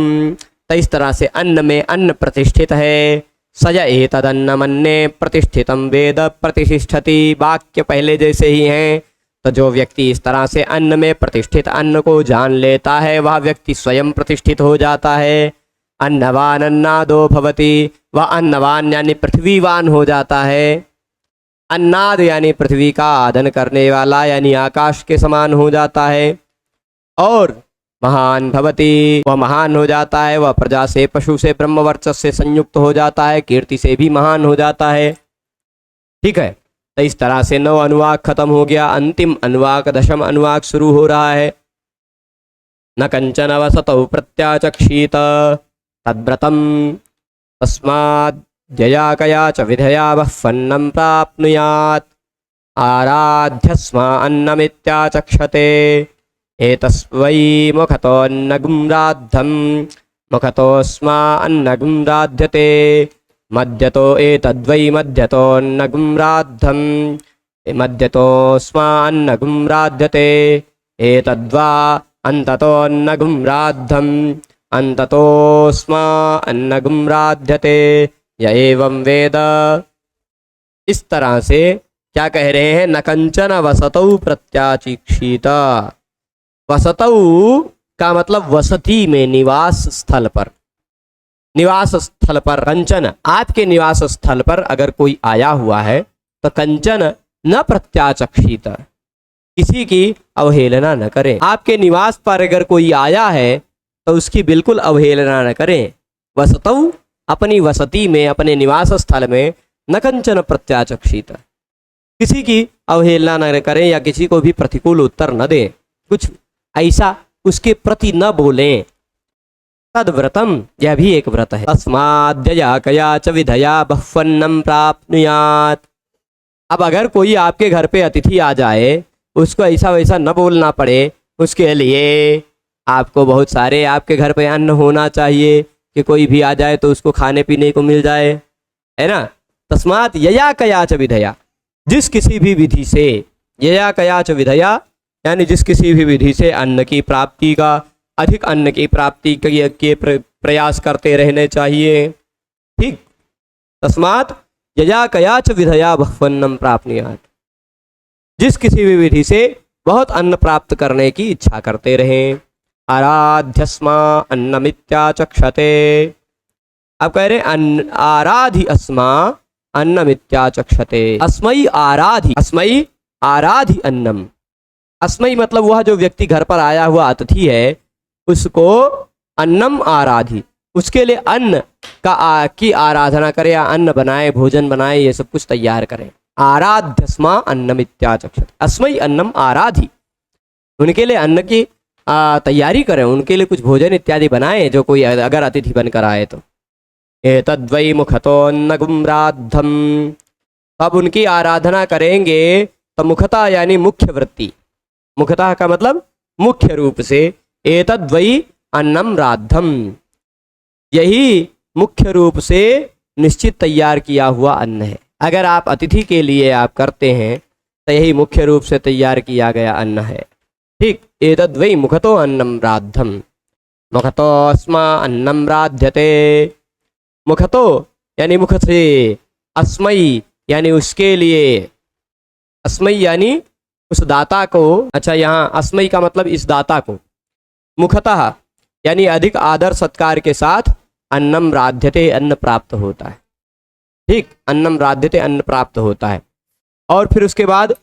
तो इस तरह से अन्न में अन्न प्रतिष्ठित है। सज एतदन्नमन्ने प्रतिष्ठितम वेद प्रतिष्ठति, वाक्य पहले जैसे ही हैं। तो जो व्यक्ति इस तरह से अन्न में प्रतिष्ठित अन्न को जान लेता है, वह व्यक्ति स्वयं प्रतिष्ठित हो जाता है। अन्नवान अन्नादो भवति, वह अन्नवान यानी पृथ्वीवान हो जाता है। अन्नाद यानी पृथ्वी का आदन करने वाला, यानी आकाश के समान हो जाता है। और महान भवति, वह महान हो जाता है। वह प्रजा से, पशु से, ब्रह्म वर्चस से संयुक्त हो जाता है, कीर्ति से भी महान हो जाता है। ठीक है, तो इस तरह से 9 अनुवाक खत्म हो गया। अंतिम अनुवाक 10वां अनुवाक शुरू हो रहा है। न कंचन वसतौ प्रत्याचक्षीत तद्व्रतम तस्माद् जया कया च विधया वह्वन्नं प्राप्नुयात् आराध्यस्मा अन्नमित्याचक्षते एतस्वै मुखतोऽन्नगुम्राद्धं मुखतोऽस्मा अन्नगुम्राध्यते मध्यतो एतद्वै मध्यतोऽन्नगुम्राद्धं मध्यतोऽस्मा अन्नगुम्राध्यते एतद्वा अन्ततोऽन्नगुम्राद्धं अन्ततोऽस्मा अन्नगुम्राध्यते य एवं वेद। इस तरह से क्या कह रहे हैं, न कंचन वसतौ प्रत्याचीक्षित। वसतौ का मतलब वसति में, निवास स्थल पर। निवास स्थल पर कंचन, आपके निवास स्थल पर अगर कोई आया हुआ है तो कंचन न प्रत्याचक्षित, किसी की अवहेलना न करें। आपके निवास पर अगर कोई आया है तो उसकी बिल्कुल अवहेलना न करें। वसतौ, अपनी वसति में, अपने निवास स्थल में, न कंचन प्रत्याचक्षित, किसी की अवहेलना न करें या किसी को भी प्रतिकूल उत्तर न दें, कुछ ऐसा उसके प्रति न बोलें। तद्व्रतम, यह भी एक व्रत है। तस्माद्यया कया च विधया बह्वन्नं प्राप्नुयात्। अब अगर कोई आपके घर पे अतिथि आ जाए, उसको ऐसा वैसा न बोलना पड़े, उसके लिए आपको बहुत सारे आपके घर पे अन्न होना चाहिए कि कोई भी आ जाए तो उसको खाने पीने को मिल जाए, है ना। तस्मात् यया कया च विधया, जिस किसी भी विधि से, यया कया च विधया यानी जिस किसी भी विधि से अन्न की प्राप्ति का, अधिक अन्न की प्राप्ति के प्रयास करते रहने चाहिए। ठीक, तस्मात् यया कया च विधया बह्वन्नं प्राप्नुयात्, जिस किसी भी विधि से बहुत अन्न प्राप्त करने की इच्छा करते रहें। आराध्यस्मा अन्नमित्याचक्षते, अब कह रहे आराधि अस्मा अन्नमित्याचक्षते। अस्मयी आराधि, अस्मयी आराधि अन्नम। अस्मयी मतलब वह जो व्यक्ति घर पर आया हुआ अतिथि है, उसको अन्नम आराधि, उसके लिए अन्न की आराधना करे, या अन्न बनाए, भोजन बनाए, ये सब कुछ तैयार करें। आराध्यस्मा अन्नमित्याचक्षते, अस्मयी अन्नम आराधि, उनके लिए अन्न की तैयारी करें, उनके लिए कुछ भोजन इत्यादि बनाएं, जो कोई अगर अतिथि बनकर आए तो। एतद्वै मुखतोऽन्नगुम्राद्धं, अब उनकी आराधना करेंगे तो मुखता यानी मुख्य वृत्ति, मुखता का मतलब मुख्य रूप से, एतद्वै अन्नम राद्धम, यही मुख्य रूप से निश्चित तैयार किया हुआ अन्न है। अगर आप अतिथि के लिए आप करते हैं तो यही मुख्य रूप से तैयार किया गया अन्न है। ठीक, एतद्वै मुखतो अन्नम राद्धम मुखतोऽस्मा अन्नम राध्यते। मुखतो यानी मुख से, अस्मयी यानी उसके लिए, अस्मयी यानी उस दाता को। अच्छा, यहाँ अस्मयी का मतलब इस दाता को। मुखतः यानी अधिक आदर सत्कार के साथ अन्नम राध्यते, अन्न प्राप्त होता है। ठीक, अन्नम राध्यते, अन्न प्राप्त होता है। और फिर उसके बाद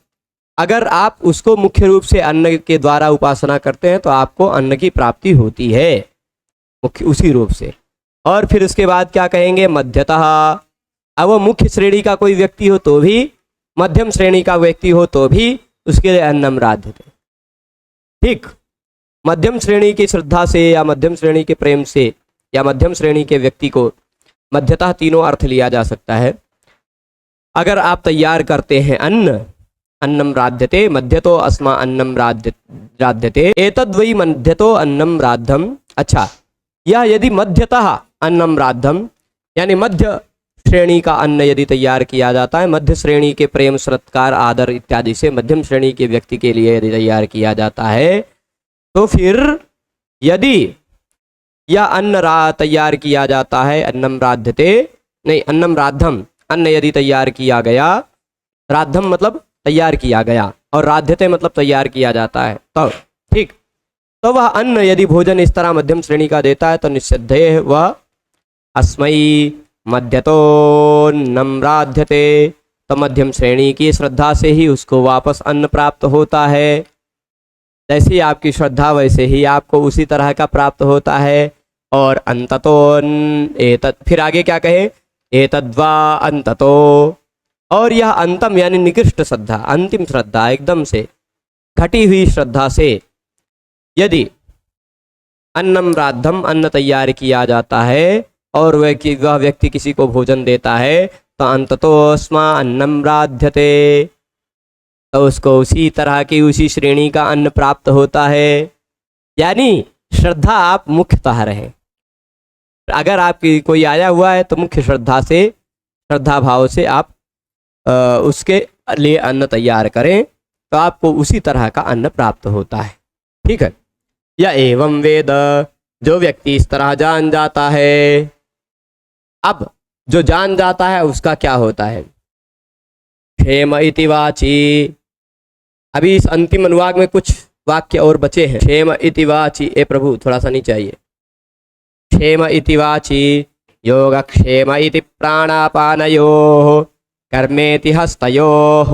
अगर आप उसको मुख्य रूप से अन्न के द्वारा उपासना करते हैं तो आपको अन्न की प्राप्ति होती है मुख्य उसी रूप से। और फिर उसके बाद क्या कहेंगे, मध्यतः, अब वो मुख्य श्रेणी का कोई व्यक्ति हो तो भी, मध्यम श्रेणी का व्यक्ति हो तो भी उसके लिए अन्नम राध्यते। ठीक, मध्यम श्रेणी की श्रद्धा से या मध्यम श्रेणी के प्रेम से या मध्यम श्रेणी के व्यक्ति को मध्यतः तीनों अर्थ लिया जा सकता है। अगर आप तैयार करते हैं अन्न, अन्नम राध्यते, मध्यतो अस्मा अन्नम राध्यते, एतद् वै मध्यतो अन्नम राद्धम। अच्छा, या यदि मध्यतः अन्नम राद्धम, यानी मध्य श्रेणी का अन्न यदि तैयार किया जाता है, मध्य श्रेणी के प्रेम सत्कार आदर इत्यादि से मध्यम श्रेणी के व्यक्ति के लिए यदि तैयार किया जाता है, तो फिर यदि यह अन्न तैयार किया जाता है, अन्नम राध्यते नहीं, अन्नम राद्धम, अन्न यदि तैयार किया गया, राद्धम मतलब तैयार किया गया, और राध्यते मतलब तैयार किया जाता है, तो ठीक, तो वह अन्न यदि भोजन इस तरह मध्यम श्रेणी का देता है तो निस्संदेह वह अस्मै मध्यतोन्नम राध्यते, तो मध्यम श्रेणी की श्रद्धा से ही उसको वापस अन्न प्राप्त होता है। जैसी आपकी श्रद्धा वैसे ही आपको उसी तरह का प्राप्त होता है। और अंततोन एतत्, फिर आगे क्या कहे, एतद्वा अंततो, और यह अंतम यानी निकृष्ट श्रद्धा, अंतिम श्रद्धा, एकदम से घटी हुई श्रद्धा से यदि अन्नम राद्धम, अन्न तैयार किया जाता है और वह व्यक्ति किसी को भोजन देता है, तो अंततोस्मा अन्नम राध्यते, तो उसको उसी तरह की उसी श्रेणी का अन्न प्राप्त होता है। यानी श्रद्धा आप मुख्यतः रहें, अगर आपकी कोई आया हुआ है तो मुख्य श्रद्धा से, श्रद्धा भाव से आप उसके लिए अन्न तैयार करें, तो आपको उसी तरह का अन्न प्राप्त होता है। ठीक है, या एवं वेद, जो व्यक्ति इस तरह जान जाता है। अब जो जान जाता है उसका क्या होता है, क्षेम इति वाची। अभी इस अंतिम अनुवाक में कुछ वाक्य और बचे हैं। क्षेम इति वाची, ए प्रभु थोड़ा सा नहीं चाहिए। क्षेम इति वाची योगक्षेम इति प्राणापानयोः कर्मेति हस्तयोः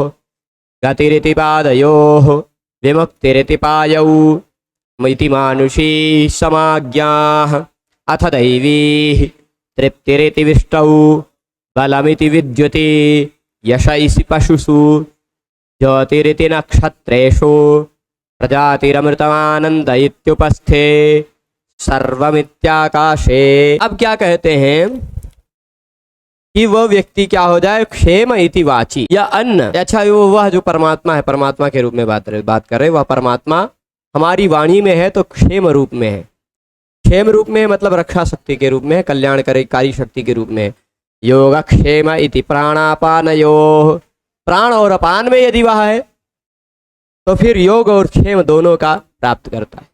गतिरिति पादयोः विमुक्तिरिति पायौ इति मानुषी समाज्ञाः अथ दैवी तृप्तिरिति विष्टौ बलमिति विद्युति यश इति पशुषु ज्योतिरिति नक्षत्रेषु प्रजातिरमृतमानंद इत्युपस्थे सर्वमित्याकाशे। अब क्या कहते हैं कि वह व्यक्ति क्या हो जाए, क्षेम इति वाची, या अन्न। अच्छा, वह जो परमात्मा है, परमात्मा के रूप में बात कर रहे, वह परमात्मा हमारी वाणी में है तो क्षेम रूप में है। क्षेम रूप में मतलब रक्षा शक्ति के रूप में है, कल्याणकारी शक्ति के रूप में है। योगक्षेम इति प्राणापानयोः, प्राण और अपान में यदि वह है तो फिर योग और क्षेम दोनों का प्राप्त करता है।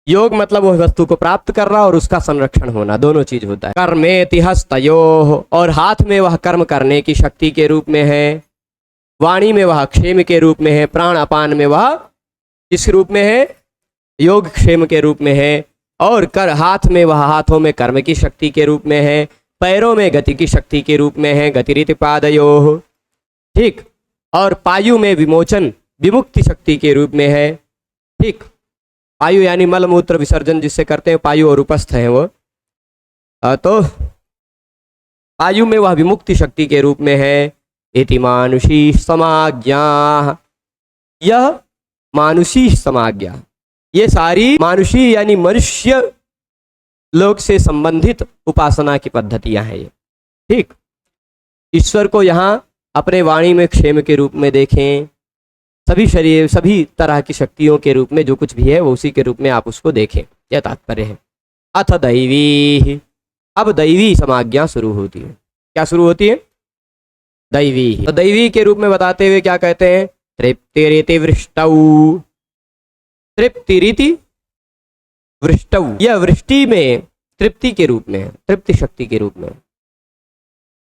योग मतलब वह वस्तु को प्राप्त करना और उसका संरक्षण होना, दोनों चीज होता है। कर्मेति हस्तयोः, और हाथ में वह कर्म करने की शक्ति के रूप में है, वाणी में वह क्षेम के रूप में है, प्राण अपान में वह किस रूप में है, योग क्षेम के रूप में है, और कर हाथ में वह हाथों में कर्म की शक्ति के रूप में है, पैरों में गति की शक्ति के रूप में है, गतिरिति पादयोः, ठीक, और पायु में विमोचन विमुक्ति शक्ति के रूप में है। ठीक, पायु यानी मल मूत्र विसर्जन जिससे करते हैं, पायु और उपस्थ है वो, तो पायु में वह विमुक्ति शक्ति के रूप में है। इति मानुषी समाज्ञा, यह मानुषी समाज्ञा, ये सारी मानुषी यानी मनुष्य लोक से संबंधित उपासना की पद्धतियां हैं ये। ठीक, ईश्वर को यहाँ अपने वाणी में क्षेम के रूप में देखें, सभी शरीर सभी तरह की शक्तियों के रूप में जो कुछ भी है वो उसी के रूप में आप उसको देखें, यह तात्पर्य है। अथ दैवी, अब दैवी समाज्ञा शुरू होती है। क्या शुरू होती है, दैवी। तो दैवी के रूप में बताते हुए क्या कहते हैं, तृप्तिरिति वृष्टौ, तृप्तिरिति वृष्टौ, यह वृष्टि में तृप्ति के रूप में है, तृप्ति शक्ति के रूप में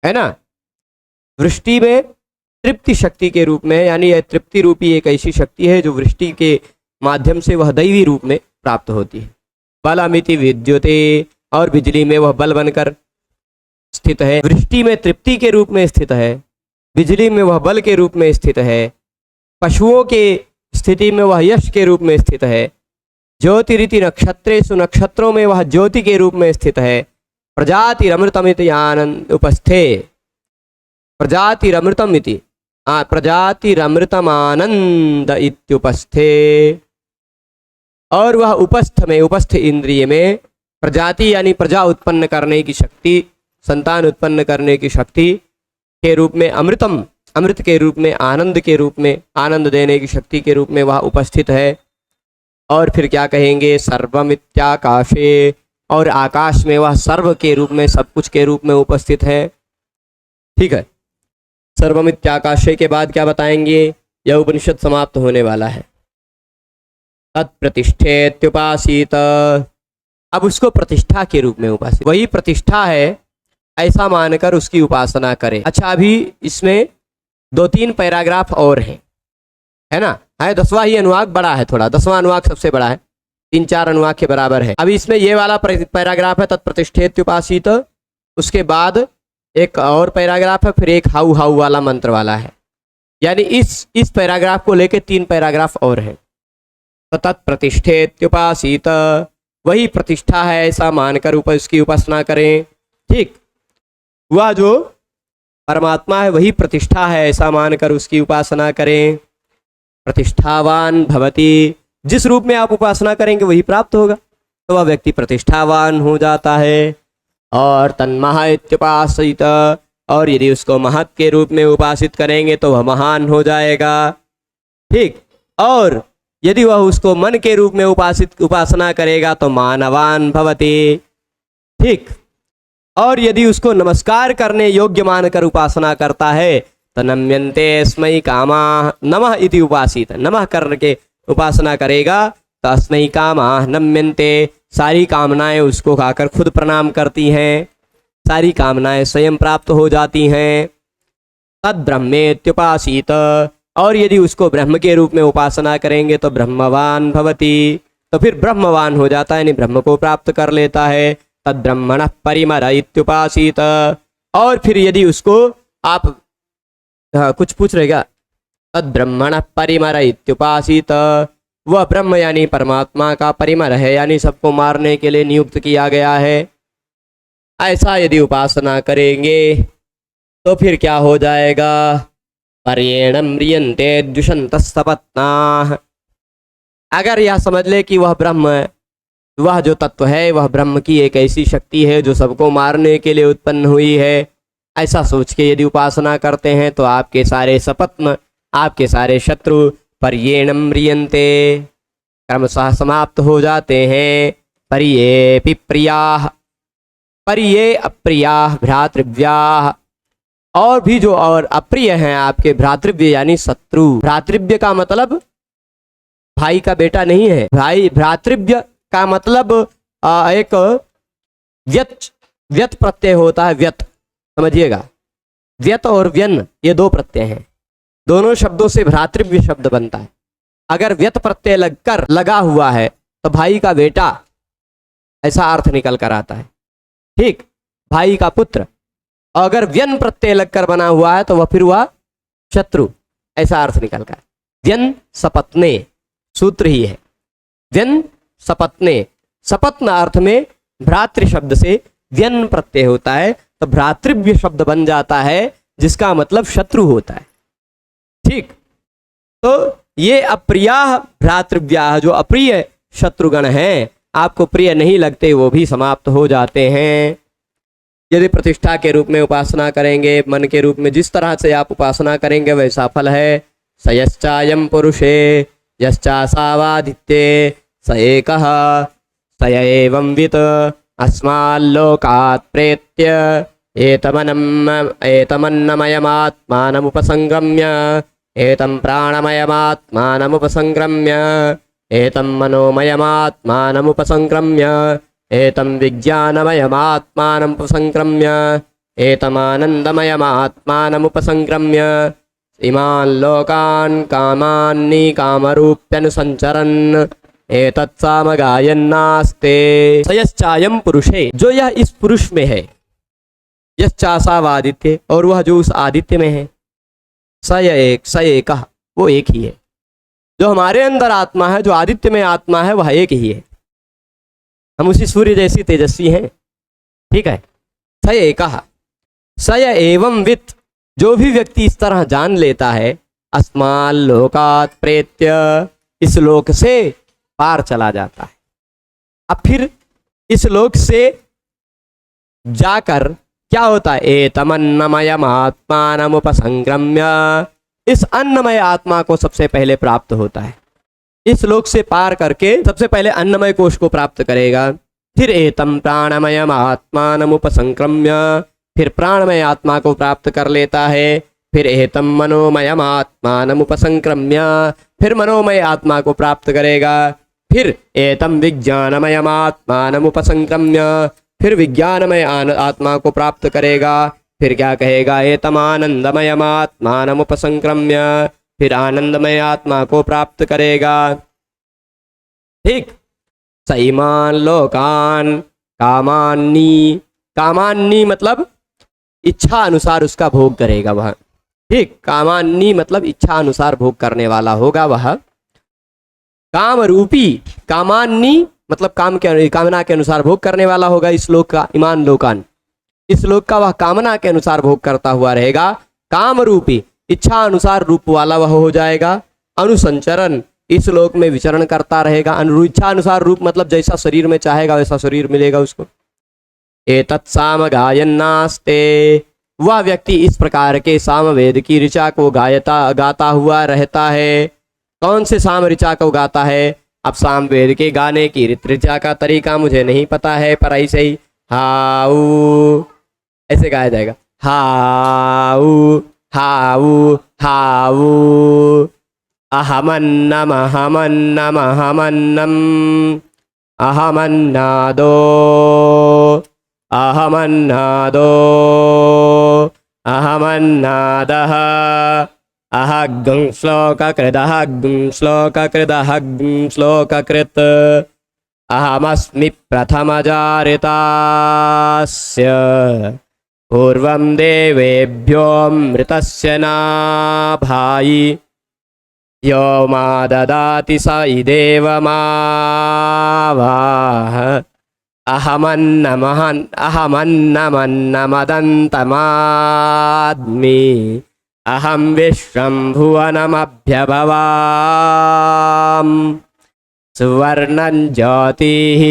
है ना, वृष्टि में तृप्ति शक्ति के रूप में, यानी यह तृप्ति रूपी एक ऐसी शक्ति है जो वृष्टि के माध्यम से वह दैवी रूप में प्राप्त होती है। बलमिति विद्युते, और बिजली में वह बल बनकर स्थित है, वृष्टि में तृप्ति के रूप में स्थित है, बिजली में वह बल के रूप में स्थित है, पशुओं के स्थिति में वह यश के रूप में स्थित है, ज्योतिरिति नक्षत्रेषु, नक्षत्रों में वह ज्योति के रूप में स्थित है, प्रजातिरमृतमिति आनंद उपस्थे, प्रजातिरमृतमिति प्रजातिरमृतमानंद इत्युपस्थे, और वह उपस्थ में, उपस्थ इंद्रिय में प्रजाति यानी प्रजा उत्पन्न करने की शक्ति, संतान उत्पन्न करने की शक्ति के रूप में, अमृतम अमृत के रूप में, आनंद के रूप में, आनंद देने की शक्ति के रूप में वह उपस्थित है। और फिर क्या कहेंगे, सर्वमित्याकाशे, और आकाश में वह सर्व के रूप में, सब कुछ के रूप में उपस्थित है। ठीक है, सर्वमित्याकाशे के बाद क्या बताएंगे, यह उपनिषद समाप्त होने वाला है। तत्प्रतिष्ठेत्युपासीत, अब उसको प्रतिष्ठा के रूप में उपासित, वही प्रतिष्ठा है ऐसा मानकर उसकी उपासना करें। अच्छा, अभी इसमें 2-3 पैराग्राफ और हैं, है ना, है 10वां ही अनुवाक बड़ा है थोड़ा, 10वां अनुवाक सबसे बड़ा है, 3-4 अनुवाक के बराबर है। अभी इसमें ये वाला पैराग्राफ है तत्प्रतिष्ठेत्युपासीत, उसके बाद एक और पैराग्राफ है, फिर एक हाउ हाउ वाला मंत्र वाला है, यानी इस पैराग्राफ को लेके 3 पैराग्राफ और हैं। तो तत्प्रतिष्ठेत्युपासीत, वही प्रतिष्ठा है ऐसा मानकर उसकी उपासना करें। ठीक, वह जो परमात्मा है वही प्रतिष्ठा है ऐसा मानकर उसकी उपासना करें। प्रतिष्ठावान भवति, जिस रूप में आप उपासना करेंगे वही प्राप्त होगा, तो वह व्यक्ति प्रतिष्ठावान हो जाता है। और तन्मह इत्युपासित, और यदि उसको महत् के रूप में उपासित करेंगे तो वह महान हो जाएगा। ठीक, और यदि वह उसको मन के रूप में उपासना करेगा तो मानवान भवति। ठीक, और यदि उसको नमस्कार करने योग्य मानकर उपासना करता है तो नम्यन्ते अस्मै कामाः नमः इति उपासित, नमः करके उपासना करेगा तो अस्मै कामाः नम्यन्ते, सारी कामनाएं उसको खाकर खुद प्रणाम करती हैं, सारी कामनाएं स्वयं प्राप्त हो जाती हैं। तद ब्रह्मेत्युपासीत, और यदि उसको ब्रह्म के रूप में उपासना करेंगे तो ब्रह्मवान भवति, तो फिर ब्रह्मवान हो जाता है, यानी ब्रह्म को प्राप्त कर लेता है। तद ब्रह्मणः परिमर इत्युपासीत, और फिर यदि उसको आप कुछ पूछ रहेगा, तद ब्रह्मणः परिमर इत्युपासीत, वह ब्रह्म यानी परमात्मा का परिमर है, यानी सबको मारने के लिए नियुक्त किया गया है। ऐसा यदि उपासना करेंगे तो फिर क्या हो जाएगा, पर्येण म्रियन्ते द्विषन्तः सपत्नाः, अगर यह समझ ले कि वह ब्रह्म, वह जो तत्व है वह ब्रह्म की एक ऐसी शक्ति है जो सबको मारने के लिए उत्पन्न हुई है, ऐसा सोच के यदि उपासना करते हैं तो आपके सारे सपत्न, आपके सारे शत्रु पर्येण म्रियन्ते, क्रमशः समाप्त हो जाते हैं। पर्येऽपि प्रियाः, पर्ये अप्रियाः भ्रातृव्याः, और भी जो और अप्रिय हैं आपके भ्रातृव्य यानी शत्रु। भ्रातृव्य का मतलब भाई का बेटा नहीं है, भाई भ्रातृव्य का मतलब एक व्यत प्रत्यय होता है, व्यत समझिएगा, व्यत और व्यन ये 2 प्रत्यय हैं, दोनों शब्दों से भ्रातृव्य शब्द बनता है। अगर व्यत प्रत्यय लगा हुआ है तो भाई का बेटा ऐसा अर्थ निकल कर आता है। ठीक, भाई का पुत्र, अगर व्यन प्रत्यय लगकर बना हुआ है तो वह फिर वह शत्रु, ऐसा अर्थ निकल कर। व्यन सपत्ने सूत्र ही है, व्यन सपत्ने, सपत्न अर्थ में भ्रातृ शब्द से व्यन प्रत्यय होता है तो भ्रातृव्य शब्द बन जाता है जिसका मतलब शत्रु होता है। ठीक, तो ये अप्रियाः भ्रातृव्याः, जो अप्रिय शत्रुगण हैं, आपको प्रिय नहीं लगते, वो भी समाप्त हो जाते हैं। यदि प्रतिष्ठा के रूप में उपासना करेंगे, मन के रूप में जिस तरह से आप उपासना करेंगे वैसा फल है। स यश्चायं पुरुषे यश्चासावादित्ये स एकः स य एवं वित् अस्माल्लोकात् प्रेत्य एतमन्नमयमात्मानमुपसंगम्य एतं प्राणमयमात्मानमुपसंगम्य एतं मनोमयमात्मानमुपसंगम्य एतं विज्ञानमयमात्मानमुपसंगम्य एतमानन्दमयमात्मानमुपसंगम्य इमान् लोकान् कामान्नि कामरूप्यनुसंचरन् एतत्सामगायन्नास्ते। स यश्चायं पुरुषे, जो यह इस पुरुष में है, यश्चासावादित्य, और वह जो उस आदित्य में है, स एकः, वो एक ही है। जो हमारे अंदर आत्मा है, जो आदित्य में आत्मा है, वह एक ही है। हम उसी सूर्य जैसी तेजस्वी हैं। ठीक है, स एकः स य एवं वित्, जो भी व्यक्ति इस तरह जान लेता है, अस्माल लोकात् प्रेत्य, इस लोक से पार चला जाता है। अब फिर इस लोक से जाकर क्या होता है? एतमन्नमयम आत्मानमुपसंक्रम्य, इस अन्नमय आत्मा को सबसे पहले प्राप्त होता है। इस लोक से पार करके सबसे पहले अन्नमय कोश को प्राप्त करेगा। फिर एतम प्राणमयम आत्मानमुपसंक्रम्य, फिर प्राणमय आत्मा को प्राप्त कर लेता है। फिर एतम मनोमयम आत्मानमुपसंक्रम्य, फिर मनोमय आत्मा को प्राप्त करेगा। फिर एतम विज्ञानमयम आत्मानमुपसंक्रम्य, फिर विज्ञानमय आत्मा को प्राप्त करेगा। फिर क्या कहेगा? एतम आनंदमयम आत्मानमुपसंक्रम्य, फिर आनंदमय आत्मा को प्राप्त करेगा। ठीक। सईमान लोकान कामान्नी, कामान्नी मतलब इच्छा अनुसार उसका भोग करेगा वह। ठीक, कामान्नी मतलब इच्छा अनुसार भोग करने वाला होगा वह। काम रूपी, कामान्नी मतलब कामना के अनुसार भोग करने वाला होगा इस लोक का। ईमान लोकान, इस लोक का वह कामना के अनुसार भोग करता हुआ रहेगा। काम रूपी इच्छा अनुसार रूप वाला वह हो जाएगा। अनुसंचरण, इस लोक में विचरण करता रहेगा। इच्छा अनुसार रूप मतलब जैसा शरीर में चाहेगा वैसा शरीर मिलेगा उसको। एतत् साम गायन्नास्ते, वह व्यक्ति इस प्रकार के सामवेद की ऋचा को गाता हुआ रहता है। कौन से साम ऋचा को गाता है? अब सामवेद के गाने की ऋचा का तरीका मुझे नहीं पता है, पर ऐसे ही हाउ ऐसे गाया जाएगा। हाउ हाउ हाउ अहमन्नम अहमन्नम अहमन्नम अहमन्नादो अहमन्नादो अहमन्नादः अहग्ं श्लोककृदहग्ं श्लोककृदहग्ं श्लोककृत् अहमस्मि प्रथमजारितास्य पूर्वं देवेभ्योऽमृतस्य नाभायि यो मा ददाति स इदेवमावाह अहमन्नमदन्तमाद्मि अहं विश्वं भुवनमभ्यभवाम् सुवर्णं ज्योतिः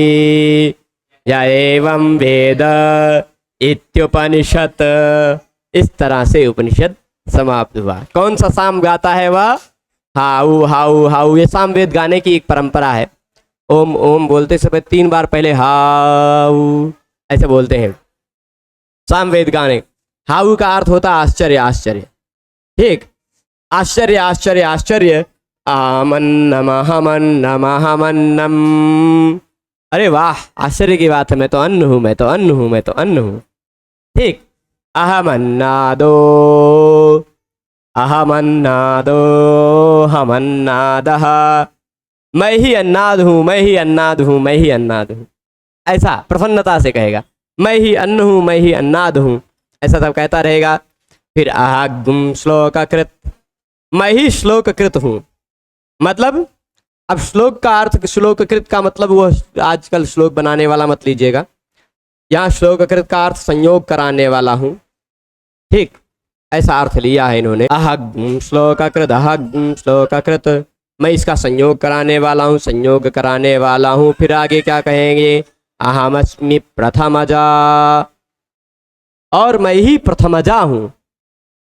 य एवं वेद इत्युपनिषत्। इस तरह से उपनिषद समाप्त हुआ। कौन सा साम गाता है वह? How how how. ये सामवेद गाने की एक परंपरा है। ओम ओम बोलते समय 3 बार पहले हाउ ऐसे बोलते हैं सामवेद गाने। हाउ का अर्थ होता है आश्चर्य आश्चर्य। ठीक, आश्चर्य आश्चर्य आश्चर्य। आमन्नम अहमन्नम अहमन्नम, अरे वाह आश्चर्य की बात है, मैं तो अन्न हूँ, मैं तो अन्न हूँ, मैं तो अन्न हूँ। ठीक, अहमन्नादो अहमन्नादो हमन्नादः, मैं ही अन्नाद हूँ, मैं ही अन्नाद हूँ, मैं ही अन्नाद हूँ। ऐसा प्रसन्नता से कहेगा, मैं ही अन्न हूँ, मैं ही अन्नाद हूँ, ऐसा सब कहता रहेगा। फिर अहग्ं श्लोककृत, मैं ही श्लोककृत हूँ। मतलब अब श्लोक का अर्थ, श्लोककृत का मतलब वो आजकल श्लोक बनाने वाला मत लीजिएगा। यहाँ श्लोककृत का अर्थ संयोग कराने वाला हूँ। ठीक, ऐसा अर्थ लिया है इन्होंने। अहग्ं श्लोककृत अहग्ं श्लोककृत, मैं इसका संयोग कराने वाला हूँ, संयोग कराने वाला हूँ। फिर आगे क्या कहेंगे? अहमस्मि प्रथमजा, और मैं ही प्रथमजा हूँ,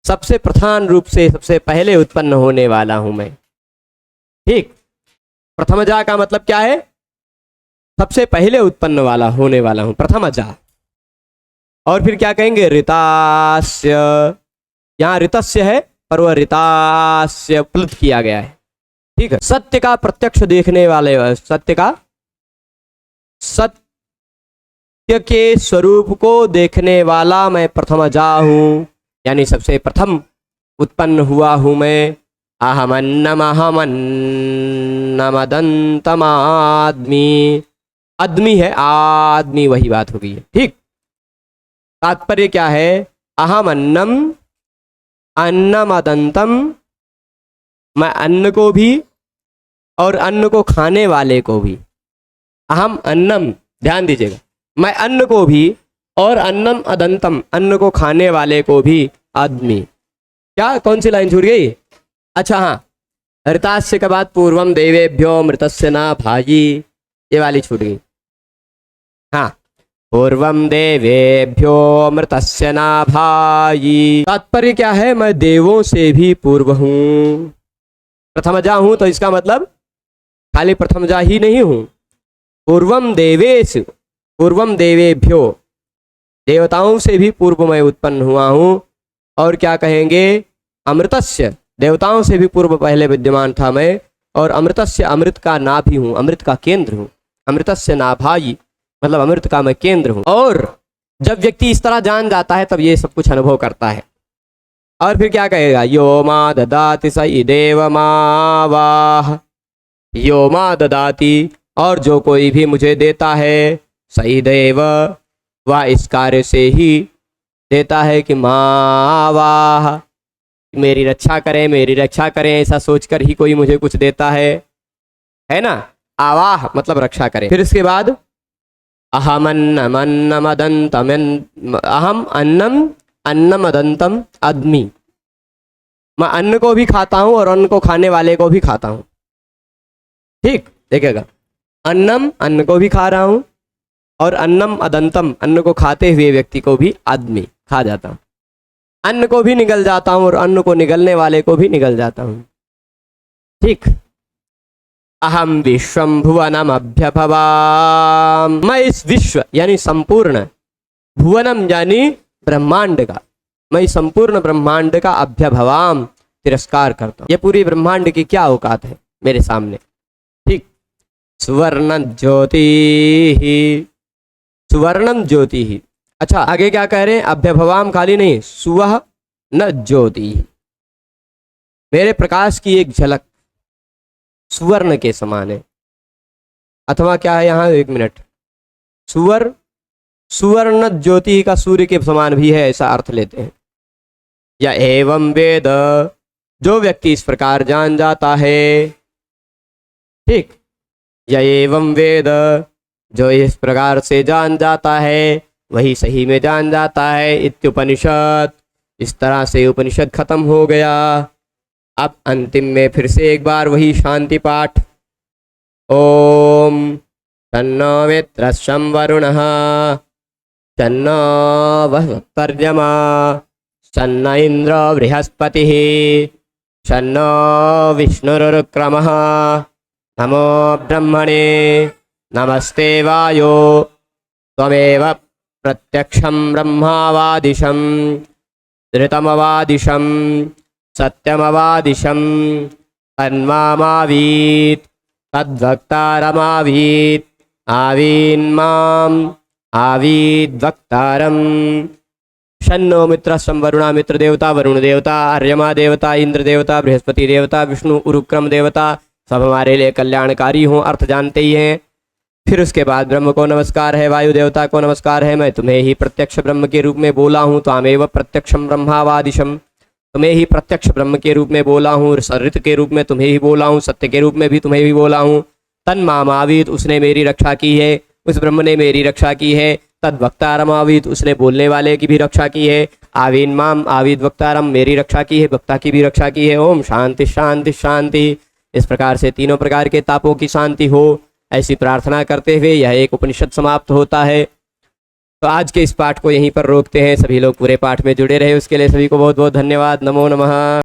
सबसे प्रधान रूप से सबसे पहले उत्पन्न होने वाला हूँ मैं। ठीक, प्रथमजा का मतलब क्या है? सबसे पहले उत्पन्न वाला होने वाला हूँ, प्रथमजा। और फिर क्या कहेंगे? ऋतास्य, यहाँ ऋतस्य है पर वह ऋतास्य प्लुत किया गया है। ठीक है, सत्य का प्रत्यक्ष देखने वाले, सत्य के स्वरूप को देखने वाला मैं प्रथमजा हूँ, यानी सबसे प्रथम उत्पन्न हुआ हूँ मैं। अहमन्नमदन्तमाद्मि, आदमी है, आदमी वही बात हो गई है। ठीक, तात्पर्य क्या है? अहम अन्नम अन्नमदंतम, मैं अन्न को भी और अन्न को खाने वाले को भी। अहम अन्नम, ध्यान दीजिएगा, मैं अन्न को भी और अन्नम अदंतम, अन्न को खाने वाले को भी आदमी। क्या, कौन सी लाइन छूट गई? अच्छा हाँ, ऋतास्य के बाद पूर्वम देवेभ्यो मृतस्य ना भाई, ये वाली छूट गई। हाँ, पूर्वम देवेभ्यो अमृतस्य नाभायि। तात्पर्य क्या है? मैं देवों से भी पूर्व हूं। प्रथमजा हूं तो इसका मतलब खाली प्रथमजा ही नहीं हूं। पूर्वम देवेश, पूर्वम देवेभ्यो, देवताओं से भी पूर्व मैं उत्पन्न हुआ हूं। और क्या कहेंगे? अमृतस्य, देवताओं से भी पूर्व पहले विद्यमान था मैं। और अमृतस्य, अमृत का नाभि हूं, अमृत का केंद्र हूं। अमृतस्य नाभायि मतलब अमृत का मैं केंद्र हूं। और जब व्यक्ति इस तरह जान जाता है तब ये सब कुछ अनुभव करता है। और फिर क्या कहेगा? यो मा ददाति स देव मावाह, यो मा ददाति, और जो कोई भी मुझे देता है, सही देव, वह इस कार्य से ही देता है कि मावाह, मेरी रक्षा करें, मेरी रक्षा करें, ऐसा सोचकर ही कोई मुझे कुछ देता है ना। आवाह मतलब रक्षा करें। फिर इसके बाद अहम अन्नम अन्नमदंतम अदमी, मैं अन्न को भी खाता हूं और अन्न को खाने वाले को भी खाता हूं। ठीक, देखिएगा, अन्नम, अन्न को भी खा रहा हूं, और अन्नम अदंतम, अन्न को खाते हुए व्यक्ति को भी आदमी खा जाता हूं। अन्न को भी निगल जाता हूं और अन्न को निगलने वाले को भी निगल जाता हूं। ठीक। अहम विश्वम भुवनम अभ्यभवाम, मैं इस विश्व यानी संपूर्ण, भुवनम यानी ब्रह्मांड का, मैं संपूर्ण ब्रह्मांड का अभ्यभवाम तिरस्कार करता हूं। यह पूरी ब्रह्मांड की क्या औकात है मेरे सामने। ठीक। सुवर्ण ज्योति ही, सुवर्णम ज्योति ही। अच्छा, आगे क्या कह रहे हैं? अभ्यभवाम खाली नहीं, सुवह न ज्योति, मेरे प्रकाश की एक झलक सुवर्ण के समान है। अथवा क्या है यहाँ, एक मिनट, सुवर्ण ज्योति का सूर्य के समान भी है, ऐसा अर्थ लेते हैं। या एवं वेद, जो व्यक्ति इस प्रकार जान जाता है। ठीक। या एवं वेद, जो इस प्रकार से जान जाता है वही सही में जान जाता है। इत्युपनिषद, इस तरह से उपनिषद खत्म हो गया। अब अंतिम में फिर से एक बार वही शांति पाठ। ओम तन्नो मित्रस्यं वरुणः, तन्नो वह्वत्तर्यमा, तन्नो इन्द्रो बृहस्पतिः, तन्नो विष्णुरुक्रमः। नमो ब्रह्मणे, नमस्ते वायो, त्वमेव प्रत्यक्षं ब्रह्मावादिशं, धृतमवादिशं, सत्यमवादिशं, तन्मामावीत्, तद्वक्तारमावीत्, आवीन्माम् आवीद्वक्तारम्। शन्नो मित्रस्यं वरुणा, मित्र देवता वरुण देवता, अर्यमा देवता, इंद्र देवता, बृहस्पति देवता, विष्णु उरुक्रम देवता, सब हमारे लिए कल्याणकारी हों, अर्थ जानते ही हैं। फिर उसके बाद ब्रह्म को नमस्कार है, वायु देवता को नमस्कार है, मैं तुम्हें ही प्रत्यक्ष ब्रह्म के रूप में बोला हूँ, त्वामेव प्रत्यक्षम ब्रह्मावादिशम, तुम्हें ही प्रत्यक्ष ब्रह्म के रूप में बोला हूँ, सरित के रूप में तुम्हें ही बोला हूँ, सत्य के रूप में भी तुम्हें ही बोला हूँ। तन मामावीत, उसने मेरी रक्षा की है, उस ब्रह्म ने मेरी रक्षा की है। तद वक्तारमावीत, उसने बोलने वाले की भी रक्षा की है। आवीन माम आवीद वक्तारम, मेरी रक्षा की है, वक्ता की भी रक्षा की है। ओम शांति शांति शांति। इस प्रकार से तीनों प्रकार के तापों की शांति हो, ऐसी प्रार्थना करते हुए यह एक उपनिषद समाप्त होता है। तो आज के इस पाठ को यहीं पर रोकते हैं। सभी लोग पूरे पाठ में जुड़े रहे उसके लिए सभी को बहुत बहुत धन्यवाद। नमो नमः।